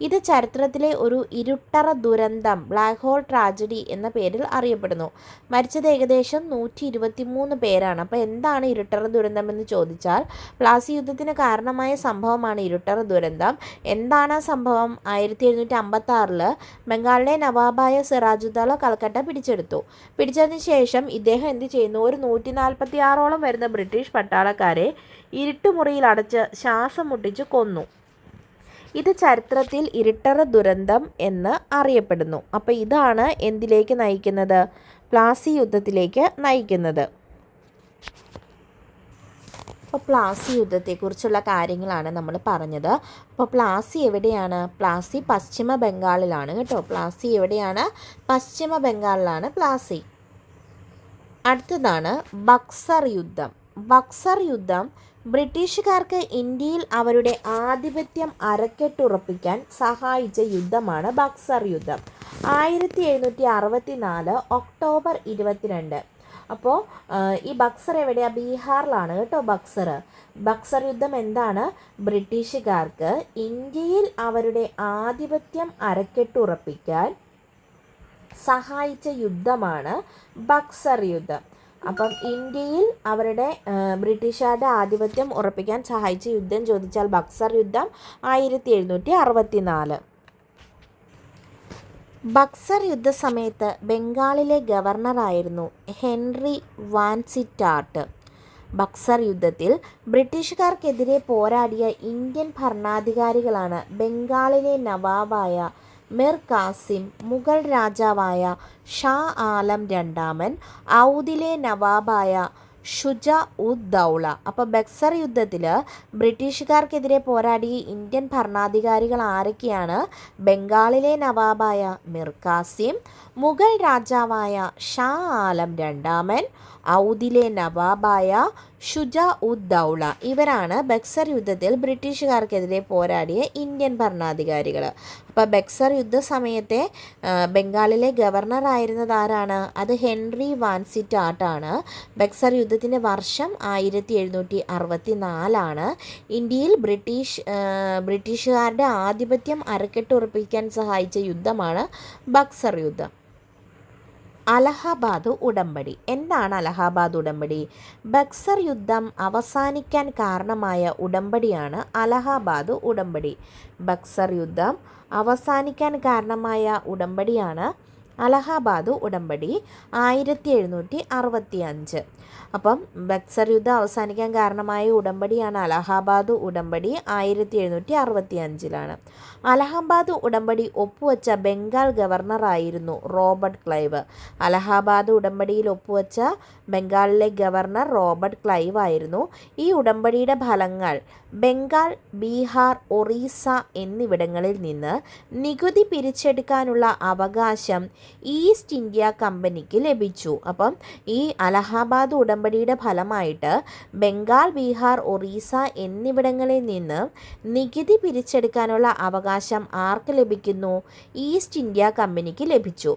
ഇത് ചരിത്രത്തിലെ ഒരു ഇരുട്ടറ ദുരന്തം, ബ്ലാക്ക് ഹോൾ ട്രാജഡി എന്ന പേരിൽ അറിയപ്പെടുന്നു. മരിച്ചത് ഏകദേശം 123 പേരാണ്. അപ്പോൾ എന്താണ് ഇരുട്ടറ ദുരന്തം എന്ന് ചോദിച്ചാൽ പ്ലാസി യുദ്ധത്തിന് കാരണമായ സംഭവമാണ് ഇരുട്ടറ ദുരന്തം. എന്താണ് സംഭവം? 1756 ബംഗാളിലെ നവാബായ സിറാജുദ്ദൗള കൽക്കട്ട പിടിച്ചെടുത്തു. പിടിച്ചതിന് ശേഷം ഇദ്ദേഹം എന്ത് ചെയ്യുന്നു? ഒരു 146ഓളം വരുന്ന ബ്രിട്ടീഷ് പട്ടാളക്കാരെ ഇരുട്ടുമുറിയിൽ അടച്ച് ശ്വാസം മുട്ടിച്ച് കൊന്നു. ഇത് ചരിത്രത്തിൽ ഇരുട്ടറ ദുരന്തം എന്ന് അറിയപ്പെടുന്നു. അപ്പോൾ ഇതാണ് എന്തിലേക്ക് നയിക്കുന്നത്? പ്ലാസി യുദ്ധത്തിലേക്ക് നയിക്കുന്നത്. അപ്പോൾ പ്ലാസി യുദ്ധത്തെക്കുറിച്ചുള്ള കാര്യങ്ങളാണ് നമ്മൾ പറഞ്ഞത്. അപ്പോൾ പ്ലാസി എവിടെയാണ്? പ്ലാസി പശ്ചിമ ബംഗാളിലാണ് കേട്ടോ. പ്ലാസി എവിടെയാണ്? പശ്ചിമ ബംഗാളിലാണ് പ്ലാസി. അടുത്തതാണ് ബക്സർ യുദ്ധം. ബക്സർ യുദ്ധം ബ്രിട്ടീഷുകാർക്ക് ഇന്ത്യയിൽ അവരുടെ ആധിപത്യം അരക്കെട്ടുറപ്പിക്കാൻ സഹായിച്ച യുദ്ധമാണ് ബക്സർ യുദ്ധം. 1764 ഒക്ടോബർ 22. അപ്പോൾ ഈ ബക്സർ എവിടെയാണ്? ബീഹാറിലാണ് കേട്ടോ ബക്സർ. ബക്സർ യുദ്ധം എന്താണ്? ബ്രിട്ടീഷുകാർക്ക് ഇന്ത്യയിൽ അവരുടെ ആധിപത്യം അരക്കെട്ടുറപ്പിക്കാൻ സഹായിച്ച യുദ്ധമാണ് ബക്സർ യുദ്ധം. അപ്പം ഇന്ത്യയിൽ അവരുടെ ബ്രിട്ടീഷുകാരുടെ ആധിപത്യം ഉറപ്പിക്കാൻ സഹായിച്ച യുദ്ധം ചോദിച്ചാൽ ബക്സർ യുദ്ധം 1764. ബക്സർ യുദ്ധസമയത്ത് ബംഗാളിലെ ഗവർണറായിരുന്നു ഹെൻറി വാൻസിറ്റാർട്ട്. ബക്സർ യുദ്ധത്തിൽ ബ്രിട്ടീഷുകാർക്കെതിരെ പോരാടിയ ഇന്ത്യൻ ഭരണാധികാരികളാണ് ബംഗാളിലെ നവാബായ മിർ കാസിം, മുഗൾ രാജാവായ ഷാ ആലം രണ്ടാമൻ, ഔദിലെ നവാബായ ഷുജ ഉദ് ദൗള. അപ്പോൾ ബക്സർ യുദ്ധത്തിൽ ബ്രിട്ടീഷുകാർക്കെതിരെ പോരാടിയ ഇന്ത്യൻ ഭരണാധികാരികൾ ആരൊക്കെയാണ്? ബംഗാളിലെ നവാബായ മിർ കാസിം, മുഗൾ രാജാവായ ഷാ ആലം രണ്ടാമൻ, ഔദിലെ നവാബായ ഷുജ ഉദ് ദൗള. ഇവരാണ് ബക്സർ യുദ്ധത്തിൽ ബ്രിട്ടീഷുകാർക്കെതിരെ പോരാടിയ ഇന്ത്യൻ ഭരണാധികാരികൾ. അപ്പോൾ ബക്സർ യുദ്ധ സമയത്തെ ബംഗാളിലെ ഗവർണറായിരുന്നത് ആരാണ്? അത് ഹെൻറി വാൻസിറ്റാർട്ടാണ്. ബക്സർ യുദ്ധത്തിൻ്റെ വർഷം 1764. ഇന്ത്യയിൽ ബ്രിട്ടീഷുകാരുടെ ആധിപത്യം അരക്കെട്ടുറപ്പിക്കാൻ സഹായിച്ച യുദ്ധമാണ് ബക്സർ യുദ്ധം. അലഹബാദ് ഉടമ്പടി. എന്താണ് അലഹബാദ് ഉടമ്പടി? ബക്സർ യുദ്ധം അവസാനിക്കാൻ കാരണമായ ഉടമ്പടിയാണ് അലഹബാദ് ഉടമ്പടി. ബക്സർ യുദ്ധം അവസാനിക്കാൻ കാരണമായ ഉടമ്പടിയാണ് അലഹബാദ് ഉടമ്പടി 1765. അപ്പം ബക്സർ യുദ്ധം അവസാനിക്കാൻ കാരണമായ ഉടമ്പടിയാണ് അലഹബാദ് ഉടമ്പടി 1765. അലഹബാദ് ഉടമ്പടി ഒപ്പുവെച്ച ബംഗാൾ ഗവർണറായിരുന്നു റോബർട്ട് ക്ലൈവ്. അലഹബാദ് ഉടമ്പടിയിൽ ഒപ്പുവെച്ച ബംഗാളിലെ ഗവർണർ റോബർട്ട് ക്ലൈവ് ആയിരുന്നു. ഈ ഉടമ്പടിയുടെ ഫലങ്ങൾ ബംഗാൾ, ബീഹാർ, ഒറീസ എന്നിവിടങ്ങളിൽ നിന്ന് നികുതി പിരിച്ചെടുക്കാനുള്ള അവകാശം ഈസ്റ്റ് ഇന്ത്യ കമ്പനിക്ക് ലഭിച്ചു. അപ്പം ഈ അലഹബാദ് ഉടമ്പടിയുടെ ഫലമായിട്ട് ബംഗാൾ, ബീഹാർ, ഒറീസ എന്നിവിടങ്ങളിൽ നിന്ന് നികുതി പിരിച്ചെടുക്കാനുള്ള അവകാശം ആർക്ക് ലഭിക്കുന്നു? ഈസ്റ്റ് ഇന്ത്യ കമ്പനിക്ക് ലഭിച്ചു.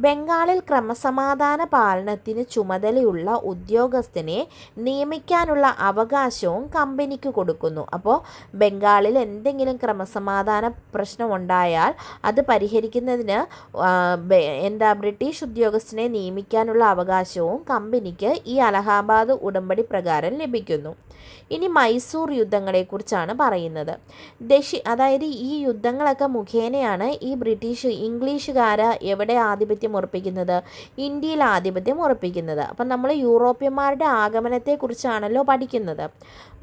ബംഗാളിൽ ക്രമസമാധാന പാലനത്തിന് ചുമതലയുള്ള ഉദ്യോഗസ്ഥനെ നിയമിക്കാനുള്ള അവകാശവും കമ്പനിക്ക് കൊടുക്കുന്നു. അപ്പോൾ ബംഗാളിൽ എന്തെങ്കിലും ക്രമസമാധാന പ്രശ്നമുണ്ടായാൽ അത് പരിഹരിക്കുന്നതിന് ബ്രിട്ടീഷ് ഉദ്യോഗസ്ഥനെ നിയമിക്കാനുള്ള അവകാശവും കമ്പനിക്ക് ഈ അലഹബാദ് ഉടമ്പടി പ്രകാരം ലഭിക്കുന്നു. ഇനി മൈസൂർ യുദ്ധങ്ങളെക്കുറിച്ചാണ് പറയുന്നത്. അതായത് ഈ യുദ്ധങ്ങളൊക്കെ മുഖേനയാണ് ഈ ഇംഗ്ലീഷുകാർ എവിടെ ആധിപത്യം ഉറപ്പിക്കുന്നത്? ഇന്ത്യയിൽ ആധിപത്യം ഉറപ്പിക്കുന്നത്. അപ്പം നമ്മൾ യൂറോപ്യന്മാരുടെ ആഗമനത്തെക്കുറിച്ചാണല്ലോ പഠിക്കുന്നത്.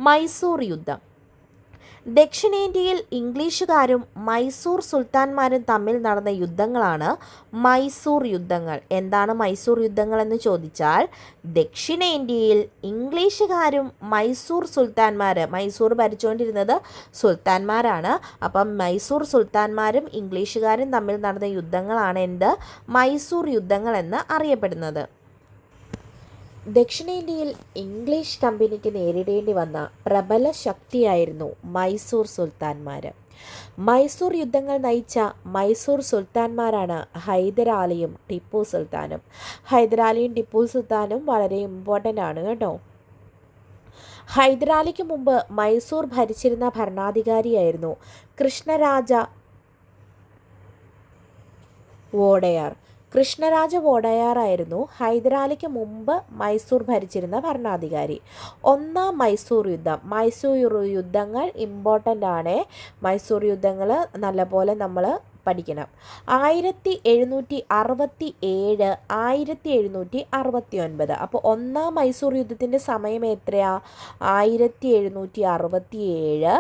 മൈസൂർ യുദ്ധം. ദക്ഷിണേന്ത്യയിൽ ഇംഗ്ലീഷുകാരും മൈസൂർ സുൽത്താന്മാരും തമ്മിൽ നടന്ന യുദ്ധങ്ങളാണ് മൈസൂർ യുദ്ധങ്ങൾ. എന്താണ് മൈസൂർ യുദ്ധങ്ങൾ എന്ന് ചോദിച്ചാൽ, ദക്ഷിണേന്ത്യയിൽ ഇംഗ്ലീഷുകാരും മൈസൂർ മൈസൂർ ഭരിച്ചുകൊണ്ടിരുന്നത് സുൽത്താന്മാരാണ്. അപ്പം മൈസൂർ സുൽത്താന്മാരും ഇംഗ്ലീഷുകാരും തമ്മിൽ നടന്ന യുദ്ധങ്ങളാണ് മൈസൂർ യുദ്ധങ്ങൾ എന്ന് അറിയപ്പെടുന്നത്. ദക്ഷിണേന്ത്യയിൽ ഇംഗ്ലീഷ് കമ്പനിക്ക് നേരിടേണ്ടി വന്ന പ്രബല ശക്തിയായിരുന്നു മൈസൂർ സുൽത്താന്മാർ. മൈസൂർ യുദ്ധങ്ങൾ നയിച്ച മൈസൂർ സുൽത്താന്മാരാണ് ഹൈദരാലിയും ടിപ്പു സുൽത്താനും. ഹൈദരാലിയും ടിപ്പു സുൽത്താനും വളരെ ഇമ്പോർട്ടൻ്റ് ആണ് കേട്ടോ. ഹൈദരാലിക്ക് മുമ്പ് മൈസൂർ ഭരിച്ചിരുന്ന ഭരണാധികാരിയായിരുന്നു കൃഷ്ണരാജ വോഡയാർ. കൃഷ്ണരാജ വോഡയാറായിരുന്നു ഹൈദരാലിക്ക് മുമ്പ് മൈസൂർ ഭരിച്ചിരുന്ന ഭരണാധികാരി. ഒന്നാം മൈസൂർ യുദ്ധങ്ങൾ ഇമ്പോർട്ടൻ്റ് ആണ്. മൈസൂർ യുദ്ധങ്ങൾ നല്ലപോലെ നമ്മൾ പഠിക്കണം. 1767, 1769. അപ്പോൾ ഒന്നാം മൈസൂർ യുദ്ധത്തിൻ്റെ സമയം എത്രയാണ്? 1767,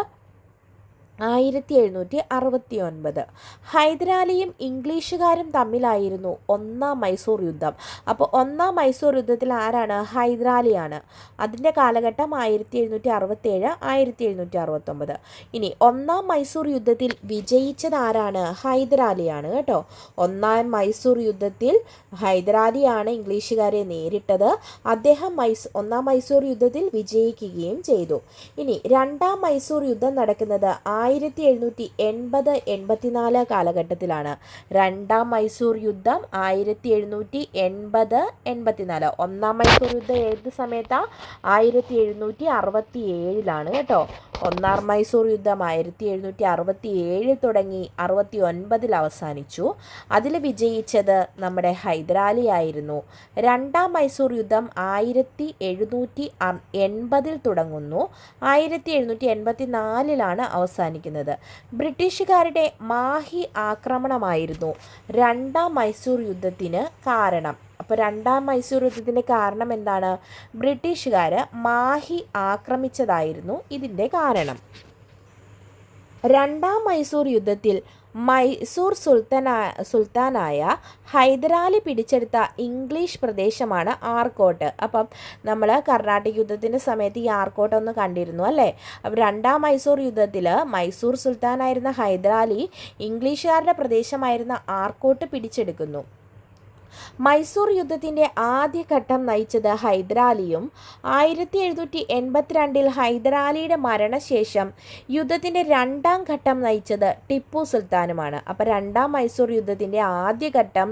1769. ഹൈദരാലിയും ഇംഗ്ലീഷുകാരും തമ്മിലായിരുന്നു ഒന്നാം മൈസൂർ യുദ്ധം. അപ്പോൾ ഒന്നാം മൈസൂർ യുദ്ധത്തിൽ ആരാണ്? ഹൈദരാലിയാണ്. അതിൻ്റെ കാലഘട്ടം 1767, 1769. ഇനി ഒന്നാം മൈസൂർ യുദ്ധത്തിൽ വിജയിച്ചത് ആരാണ്? ഹൈദരാലിയാണ് കേട്ടോ. ഒന്നാം മൈസൂർ യുദ്ധത്തിൽ ഹൈദരാലിയാണ് ഇംഗ്ലീഷുകാരെ നേരിട്ടത്. അദ്ദേഹം ഒന്നാം മൈസൂർ യുദ്ധത്തിൽ വിജയിക്കുകയും ചെയ്തു. ഇനി രണ്ടാം മൈസൂർ യുദ്ധം നടക്കുന്നത് 1780-84 കാലഘട്ടത്തിലാണ്. രണ്ടാം മൈസൂർ യുദ്ധം 1780-84. ഒന്നാം മൈസൂർ യുദ്ധം ഏത് സമയത്താണ്? 1767 കേട്ടോ. ഒന്നാം മൈസൂർ യുദ്ധം 1767 തുടങ്ങി 69 അവസാനിച്ചു. അതിൽ വിജയിച്ചത് നമ്മുടെ ഹൈദരാലി ആയിരുന്നു. രണ്ടാം മൈസൂർ യുദ്ധം 1780 തുടങ്ങുന്നു, 1784 അവസാനിക്കുന്നത്. ബ്രിട്ടീഷുകാരുടെ മാഹി ആക്രമണമായിരുന്നു രണ്ടാം മൈസൂർ യുദ്ധത്തിന് കാരണം. അപ്പോൾ രണ്ടാം മൈസൂർ യുദ്ധത്തിൻ്റെ കാരണം എന്താണ്? ബ്രിട്ടീഷുകാർ മാഹി ആക്രമിച്ചതായിരുന്നു ഇതിൻ്റെ കാരണം. രണ്ടാം മൈസൂർ യുദ്ധത്തിൽ മൈസൂർ സുൽത്താനായ ഹൈദരാലി പിടിച്ചെടുത്ത ഇംഗ്ലീഷ് പ്രദേശമാണ് ആർക്കോട്ട്. അപ്പം നമ്മൾ കർണാട്ടിക് യുദ്ധത്തിൻ്റെ സമയത്ത് ഈ ആർക്കോട്ട് ഒന്ന് കണ്ടിരുന്നു അല്ലേ? അപ്പം രണ്ടാം മൈസൂർ യുദ്ധത്തിൽ മൈസൂർ സുൽത്താനായിരുന്ന ഹൈദരാലി ഇംഗ്ലീഷുകാരുടെ പ്രദേശമായിരുന്ന ആർക്കോട്ട് പിടിച്ചെടുക്കുന്നു. മൈസൂർ യുദ്ധത്തിൻ്റെ ആദ്യഘട്ടം നയിച്ചത് ഹൈദരാലിയും 1782 ഹൈദരാലിയുടെ മരണശേഷം യുദ്ധത്തിൻ്റെ രണ്ടാം ഘട്ടം നയിച്ചത് ടിപ്പു സുൽത്താനുമാണ്. അപ്പോൾ രണ്ടാം മൈസൂർ യുദ്ധത്തിൻ്റെ ആദ്യഘട്ടം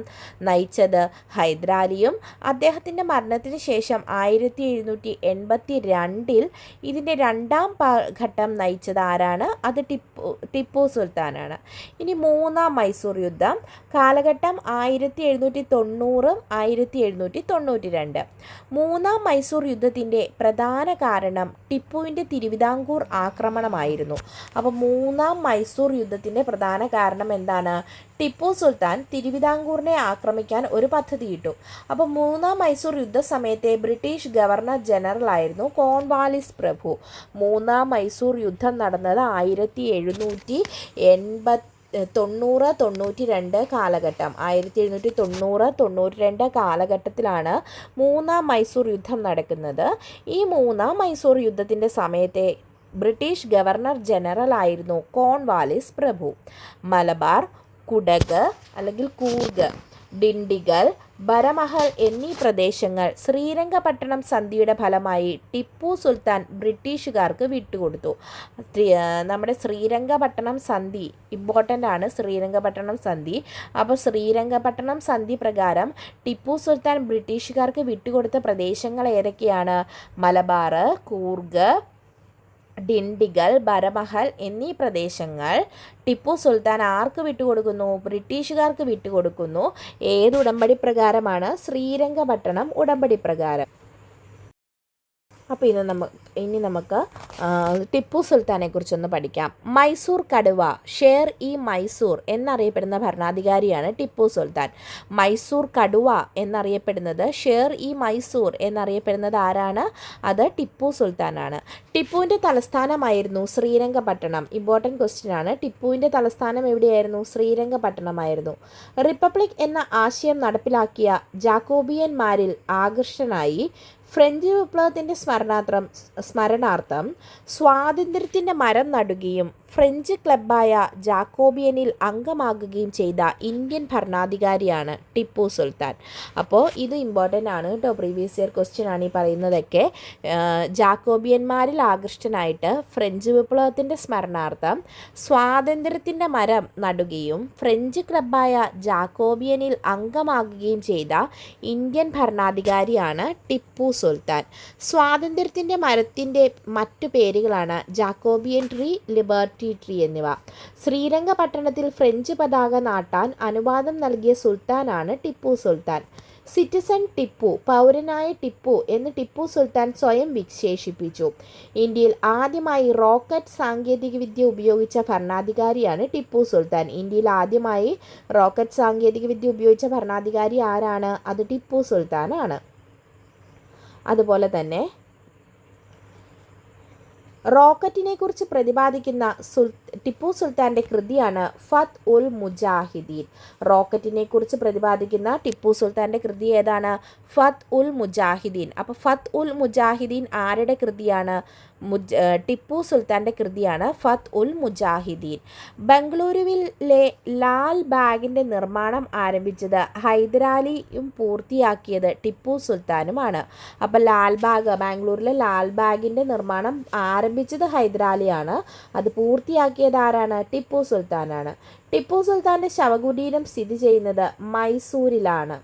നയിച്ചത് ഹൈദരാലിയും അദ്ദേഹത്തിൻ്റെ മരണത്തിന് ശേഷം 1782 ഇതിൻ്റെ രണ്ടാം ഘട്ടം നയിച്ചത് ആരാണ്? അത് ടിപ്പു സുൽത്താനാണ്. ഇനി മൂന്നാം മൈസൂർ യുദ്ധം കാലഘട്ടം 1790 1792. മൂന്നാം മൈസൂർ യുദ്ധത്തിൻ്റെ പ്രധാന കാരണം ടിപ്പുവിൻ്റെ തിരുവിതാംകൂർ ആക്രമണമായിരുന്നു. അപ്പോൾ മൂന്നാം മൈസൂർ യുദ്ധത്തിൻ്റെ പ്രധാന കാരണം എന്താണ്? ടിപ്പു സുൽത്താൻ തിരുവിതാംകൂറിനെ ആക്രമിക്കാൻ ഒരു പദ്ധതിയിട്ടു. അപ്പോൾ മൂന്നാം മൈസൂർ യുദ്ധസമയത്തെ ബ്രിട്ടീഷ് ഗവർണർ ജനറൽ ആയിരുന്നു കോൺവാലിസ് പ്രഭു. മൂന്നാം മൈസൂർ യുദ്ധം നടന്നത് 1792 കാലഘട്ടം. 1792 കാലഘട്ടത്തിലാണ് മൂന്നാം മൈസൂർ യുദ്ധം നടക്കുന്നത്. ഈ മൂന്നാം മൈസൂർ യുദ്ധത്തിൻ്റെ സമയത്തെ ബ്രിട്ടീഷ് ഗവർണർ ജനറൽ ആയിരുന്നു കോൺവാലിസ് പ്രഭു. മലബാർ, കുടക് അല്ലെങ്കിൽ കൂർഗ്, ഡിണ്ടിഗൽ, ബരമഹൽ എന്നീ പ്രദേശങ്ങൾ ശ്രീരംഗപട്ടണം സന്ധിയുടെ ഫലമായി ടിപ്പു സുൽത്താൻ ബ്രിട്ടീഷുകാർക്ക് വിട്ടുകൊടുത്തു. നമ്മുടെ ശ്രീരംഗപട്ടണം സന്ധി ഇമ്പോർട്ടൻ്റ് ആണ്. ശ്രീരംഗപട്ടണം സന്ധി. അപ്പോൾ ശ്രീരംഗപട്ടണം സന്ധി പ്രകാരം ടിപ്പു സുൽത്താൻ ബ്രിട്ടീഷുകാർക്ക് വിട്ടുകൊടുത്ത പ്രദേശങ്ങൾ ഏതൊക്കെയാണ്? മലബാർ, കൂർഗ്, ഡിണ്ടിഗൽ, ബരമഹൽ എന്നീ പ്രദേശങ്ങൾ ടിപ്പു സുൽത്താൻ ആർക്ക് വിട്ടുകൊടുക്കുന്നു? ബ്രിട്ടീഷുകാർക്ക് വിട്ടുകൊടുക്കുന്നു. ഏത് ഉടമ്പടി പ്രകാരമാണ്? ശ്രീരംഗപട്ടണം ഉടമ്പടി പ്രകാരം. അപ്പോൾ ഇനി നമുക്ക് ടിപ്പു സുൽത്താനെ കുറിച്ചൊന്ന് പഠിക്കാം. മൈസൂർ കടുവ, ഷേർ ഇ മൈസൂർ എന്നറിയപ്പെടുന്ന ഭരണാധികാരിയാണ് ടിപ്പു സുൽത്താൻ. മൈസൂർ കടുവ എന്നറിയപ്പെടുന്നത്, ഷേർ ഇ മൈസൂർ എന്നറിയപ്പെടുന്നത് ആരാണ്? അത് ടിപ്പു സുൽത്താനാണ്. ടിപ്പുവിൻ്റെ തലസ്ഥാനമായിരുന്നു ശ്രീരംഗപട്ടണം. ഇമ്പോർട്ടൻറ്റ് ക്വസ്റ്റ്യൻ ആണ്. ടിപ്പുവിൻ്റെ തലസ്ഥാനം എവിടെയായിരുന്നു? ശ്രീരംഗപട്ടണമായിരുന്നു. റിപ്പബ്ലിക് എന്ന ആശയം നടപ്പിലാക്കിയ ജാക്കോബിയന്മാരിൽ ആകർഷകനായി ഫ്രഞ്ച് വിപ്ലവത്തിൻ്റെ സ്മരണാർത്ഥം സ്വാതന്ത്ര്യത്തിൻ്റെ മരം നടുകയും ഫ്രഞ്ച് ക്ലബ്ബായ ജാക്കോബിയനിൽ അംഗമാകുകയും ചെയ്ത ഇന്ത്യൻ ഭരണാധികാരിയാണ് ടിപ്പു സുൽത്താൻ. അപ്പോൾ ഇത് ഇമ്പോർട്ടൻ്റ് ആണ് കേട്ടോ. പ്രീവിയസ് ഇയർ ക്വസ്റ്റ്യൻ ആണ് ഈ പറയുന്നതൊക്കെ. ജാക്കോബിയന്മാരിൽ ആകൃഷ്ടനായിട്ട് ഫ്രഞ്ച് വിപ്ലവത്തിൻ്റെ സ്മരണാർത്ഥം സ്വാതന്ത്ര്യത്തിൻ്റെ മരം നടുകയും ഫ്രഞ്ച് ക്ലബ്ബായ ജാക്കോബിയനിൽ അംഗമാകുകയും ചെയ്ത ഇന്ത്യൻ ഭരണാധികാരിയാണ് ടിപ്പു സുൽത്താൻ. സ്വാതന്ത്ര്യത്തിൻ്റെ മരത്തിൻ്റെ മറ്റു പേരുകളാണ് ജാക്കോബിയൻ ട്രീ, ലിബർട്ടി ട്രീ എന്നിവ. ശ്രീരംഗപട്ടണത്തിൽ ഫ്രഞ്ച് പതാക നാട്ടാൻ അനുവാദം നൽകിയ സുൽത്താനാണ് ടിപ്പു സുൽത്താൻ. സിറ്റിസൺ ടിപ്പു, പൗരനായ ടിപ്പു എന്ന് ടിപ്പു സുൽത്താൻ സ്വയം വിശേഷിപ്പിച്ചു. ഇന്ത്യയിൽ ആദ്യമായി റോക്കറ്റ് സാങ്കേതികവിദ്യ ഉപയോഗിച്ച ഭരണാധികാരിയാണ് ടിപ്പു സുൽത്താൻ. ഇന്ത്യയിൽ ആദ്യമായി റോക്കറ്റ് സാങ്കേതികവിദ്യ ഉപയോഗിച്ച ഭരണാധികാരി ആരാണ്? അത് ടിപ്പു സുൽത്താനാണ്. അതുപോലെ തന്നെ റോക്കറ്റിനെ കുറിച്ച് പ്രതിപാദിക്കുന്ന ടിപ്പു സുൽത്താൻ്റെ കൃതിയാണ് ഫത്ത് ഉൽ മുജാഹിദീൻ. റോക്കറ്റിനെ കുറിച്ച് പ്രതിപാദിക്കുന്ന ടിപ്പു സുൽത്താൻ്റെ കൃതി ഏതാണ്? ഫത്ത് ഉൽ മുജാഹിദീൻ. അപ്പോൾ ഫത്ത് ഉൽ മുജാഹിദീൻ ആരുടെ കൃതിയാണ്? ടിപ്പു സുൽത്താൻ്റെ കൃതിയാണ് ഫത്ത് ഉൽ മുജാഹിദീൻ. ബംഗളൂരുവിലെ ലാൽ ബാഗിൻ്റെ നിർമ്മാണം ആരംഭിച്ചത് ഹൈദരാലിയും പൂർത്തിയാക്കിയത് ടിപ്പു സുൽത്താനുമാണ്. അപ്പോൾ ബാംഗ്ലൂരിലെ ലാൽ ബാഗിൻ്റെ നിർമ്മാണം ആരംഭിച്ചത് ഹൈദരാലിയാണ്. അത് പൂർത്തിയാക്കിയത് ആരാണ്? ടിപ്പു സുൽത്താനാണ്. ടിപ്പു സുൽത്താൻ്റെ ശവകുടീരം സ്ഥിതി ചെയ്യുന്നത് മൈസൂരിലാണ്.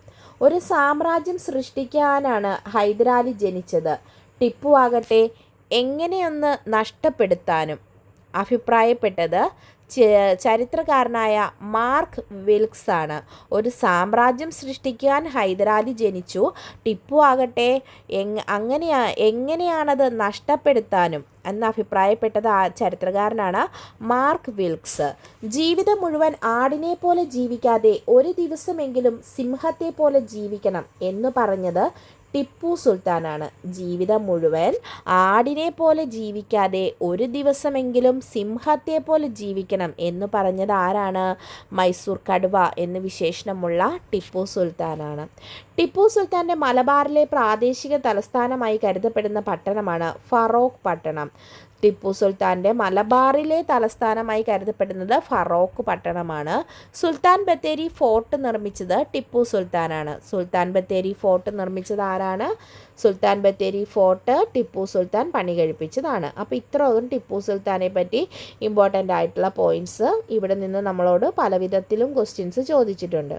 ഒരു സാമ്രാജ്യം സൃഷ്ടിക്കാനാണ് ഹൈദരാലി ജനിച്ചത്. ടിപ്പു ആകട്ടെ എങ്ങനെയൊന്ന് നഷ്ടപ്പെടുത്താനും അഭിപ്രായപ്പെട്ടത് ചരിത്രകാരനായ മാർക്ക് വിൽക്സ് ആണ്. ഒരു സാമ്രാജ്യം സൃഷ്ടിക്കാൻ ഹൈദരാലി ജനിച്ചു. ടിപ്പു ആകട്ടെ എങ്ങനെയാണത് നഷ്ടപ്പെടുത്താനും എന്ന് അഭിപ്രായപ്പെട്ടത് ചരിത്രകാരനാണ് മാർക്ക് വിൽക്സ്. ജീവിതം മുഴുവൻ ആടിനെ പോലെ ജീവിക്കാതെ ഒരു ദിവസമെങ്കിലും സിംഹത്തെ പോലെ ജീവിക്കണം എന്ന് പറഞ്ഞത് ടിപ്പു സുൽത്താനാണ്. ജീവിതം മുഴുവൻ ആടിനെ പോലെ ജീവിക്കാതെ ഒരു ദിവസമെങ്കിലും സിംഹത്തെ പോലെ ജീവിക്കണം എന്ന് പറഞ്ഞത് ആരാണ്? മൈസൂർ കടുവ എന്ന് വിശേഷണമുള്ള ടിപ്പു സുൽത്താനാണ്. ടിപ്പു സുൽത്താൻ്റെ മലബാറിലെ പ്രാദേശിക തലസ്ഥാനമായി കരുതപ്പെടുന്ന പട്ടണമാണ് ഫറോക്ക് പട്ടണം. ടിപ്പു സുൽത്താൻ്റെ മലബാറിലെ തലസ്ഥാനമായി കരുതപ്പെടുന്നത് ഫറോക്ക് പട്ടണമാണ്. സുൽത്താൻ ബത്തേരി ഫോർട്ട് നിർമ്മിച്ചത് ടിപ്പു സുൽത്താനാണ്. സുൽത്താൻ ബത്തേരി ഫോർട്ട് നിർമ്മിച്ചത് ആരാണ്? സുൽത്താൻ ബത്തേരി ഫോർട്ട് ടിപ്പു സുൽത്താൻ പണി കഴിപ്പിച്ചതാണ്. അപ്പോൾ ഇത്രയും ടിപ്പു സുൽത്താനെ പറ്റി ഇമ്പോർട്ടൻ്റ് ആയിട്ടുള്ള പോയിൻറ്റ്സ് ഇവിടെ നിന്ന് നമ്മളോട് പല വിധത്തിലും ക്വസ്റ്റ്യൻസ് ചോദിച്ചിട്ടുണ്ട്.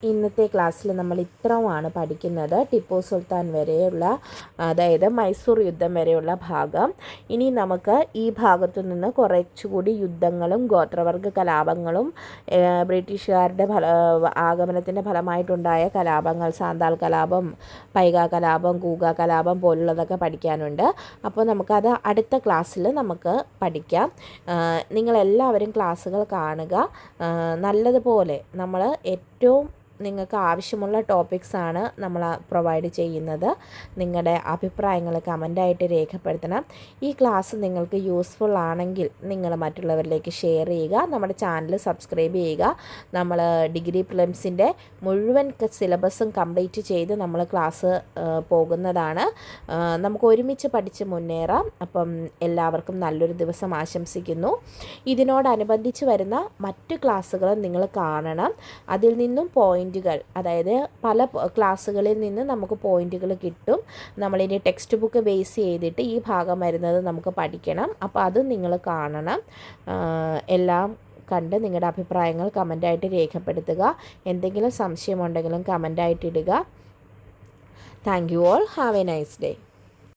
ഇന്നത്തെ ക്ലാസ്സിൽ നമ്മൾ ഇത്രയുമാണ് പഠിക്കുന്നത്, ടിപ്പു സുൽത്താൻ വരെയുള്ള, അതായത് മൈസൂർ യുദ്ധം വരെയുള്ള ഭാഗം. ഇനി നമുക്ക് ഈ ഭാഗത്തു നിന്ന് കുറച്ചുകൂടി യുദ്ധങ്ങളും ഗോത്രവർഗ കലാപങ്ങളും ബ്രിട്ടീഷുകാരുടെ ആഗമനത്തിൻ്റെ ഫലമായിട്ടുണ്ടായ കലാപങ്ങൾ, സാന്താൾ കലാപം, പൈക കലാപം, കൂഗ കലാപം പോലുള്ളതൊക്കെ പഠിക്കാനുണ്ട്. അപ്പോൾ നമുക്കത് അടുത്ത ക്ലാസ്സിൽ നമുക്ക് പഠിക്കാം. നിങ്ങളെല്ലാവരും ക്ലാസ്സുകൾ കാണുക. നല്ലതുപോലെ നമ്മൾ ഏറ്റവും നിങ്ങൾക്ക് ആവശ്യമുള്ള ടോപ്പിക്സാണ് നമ്മൾ പ്രൊവൈഡ് ചെയ്യുന്നത്. നിങ്ങളുടെ അഭിപ്രായങ്ങൾ കമൻ്റായിട്ട് രേഖപ്പെടുത്തണം. ഈ ക്ലാസ് നിങ്ങൾക്ക് യൂസ്ഫുൾ ആണെങ്കിൽ നിങ്ങൾ മറ്റുള്ളവരിലേക്ക് ഷെയർ ചെയ്യുക. നമ്മുടെ ചാനൽ സബ്സ്ക്രൈബ് ചെയ്യുക. നമ്മൾ ഡിഗ്രി പ്രിലിംസിൻ്റെ മുഴുവൻ സിലബസും കംപ്ലീറ്റ് ചെയ്ത് നമ്മൾ ക്ലാസ് പോകുന്നതാണ്. നമുക്ക് ഒരുമിച്ച് പഠിച്ച് മുന്നേറാം. അപ്പം എല്ലാവർക്കും നല്ലൊരു ദിവസം ആശംസിക്കുന്നു. ഇതിനോടനുബന്ധിച്ച് വരുന്ന മറ്റു ക്ലാസ്സുകളും നിങ്ങൾ കാണണം. അതിൽ നിന്നും പോയിൻറ്റുകൾ, അതായത് പല ക്ലാസ്സുകളിൽ നിന്ന് നമുക്ക് പോയിൻറ്റുകൾ കിട്ടും. നമ്മളിനി ടെക്സ്റ്റ് ബുക്ക് ബേസ് ചെയ്തിട്ട് ഈ ഭാഗം വരുന്നത് നമുക്ക് പഠിക്കണം. അപ്പോൾ അത് നിങ്ങൾ കാണണം. എല്ലാം കണ്ട് നിങ്ങളുടെ അഭിപ്രായങ്ങൾ കമൻ്റായിട്ട് രേഖപ്പെടുത്തുക. എന്തെങ്കിലും സംശയമുണ്ടെങ്കിലും കമൻ്റായിട്ട് ഇടുക. Thank you all. Have A nice day.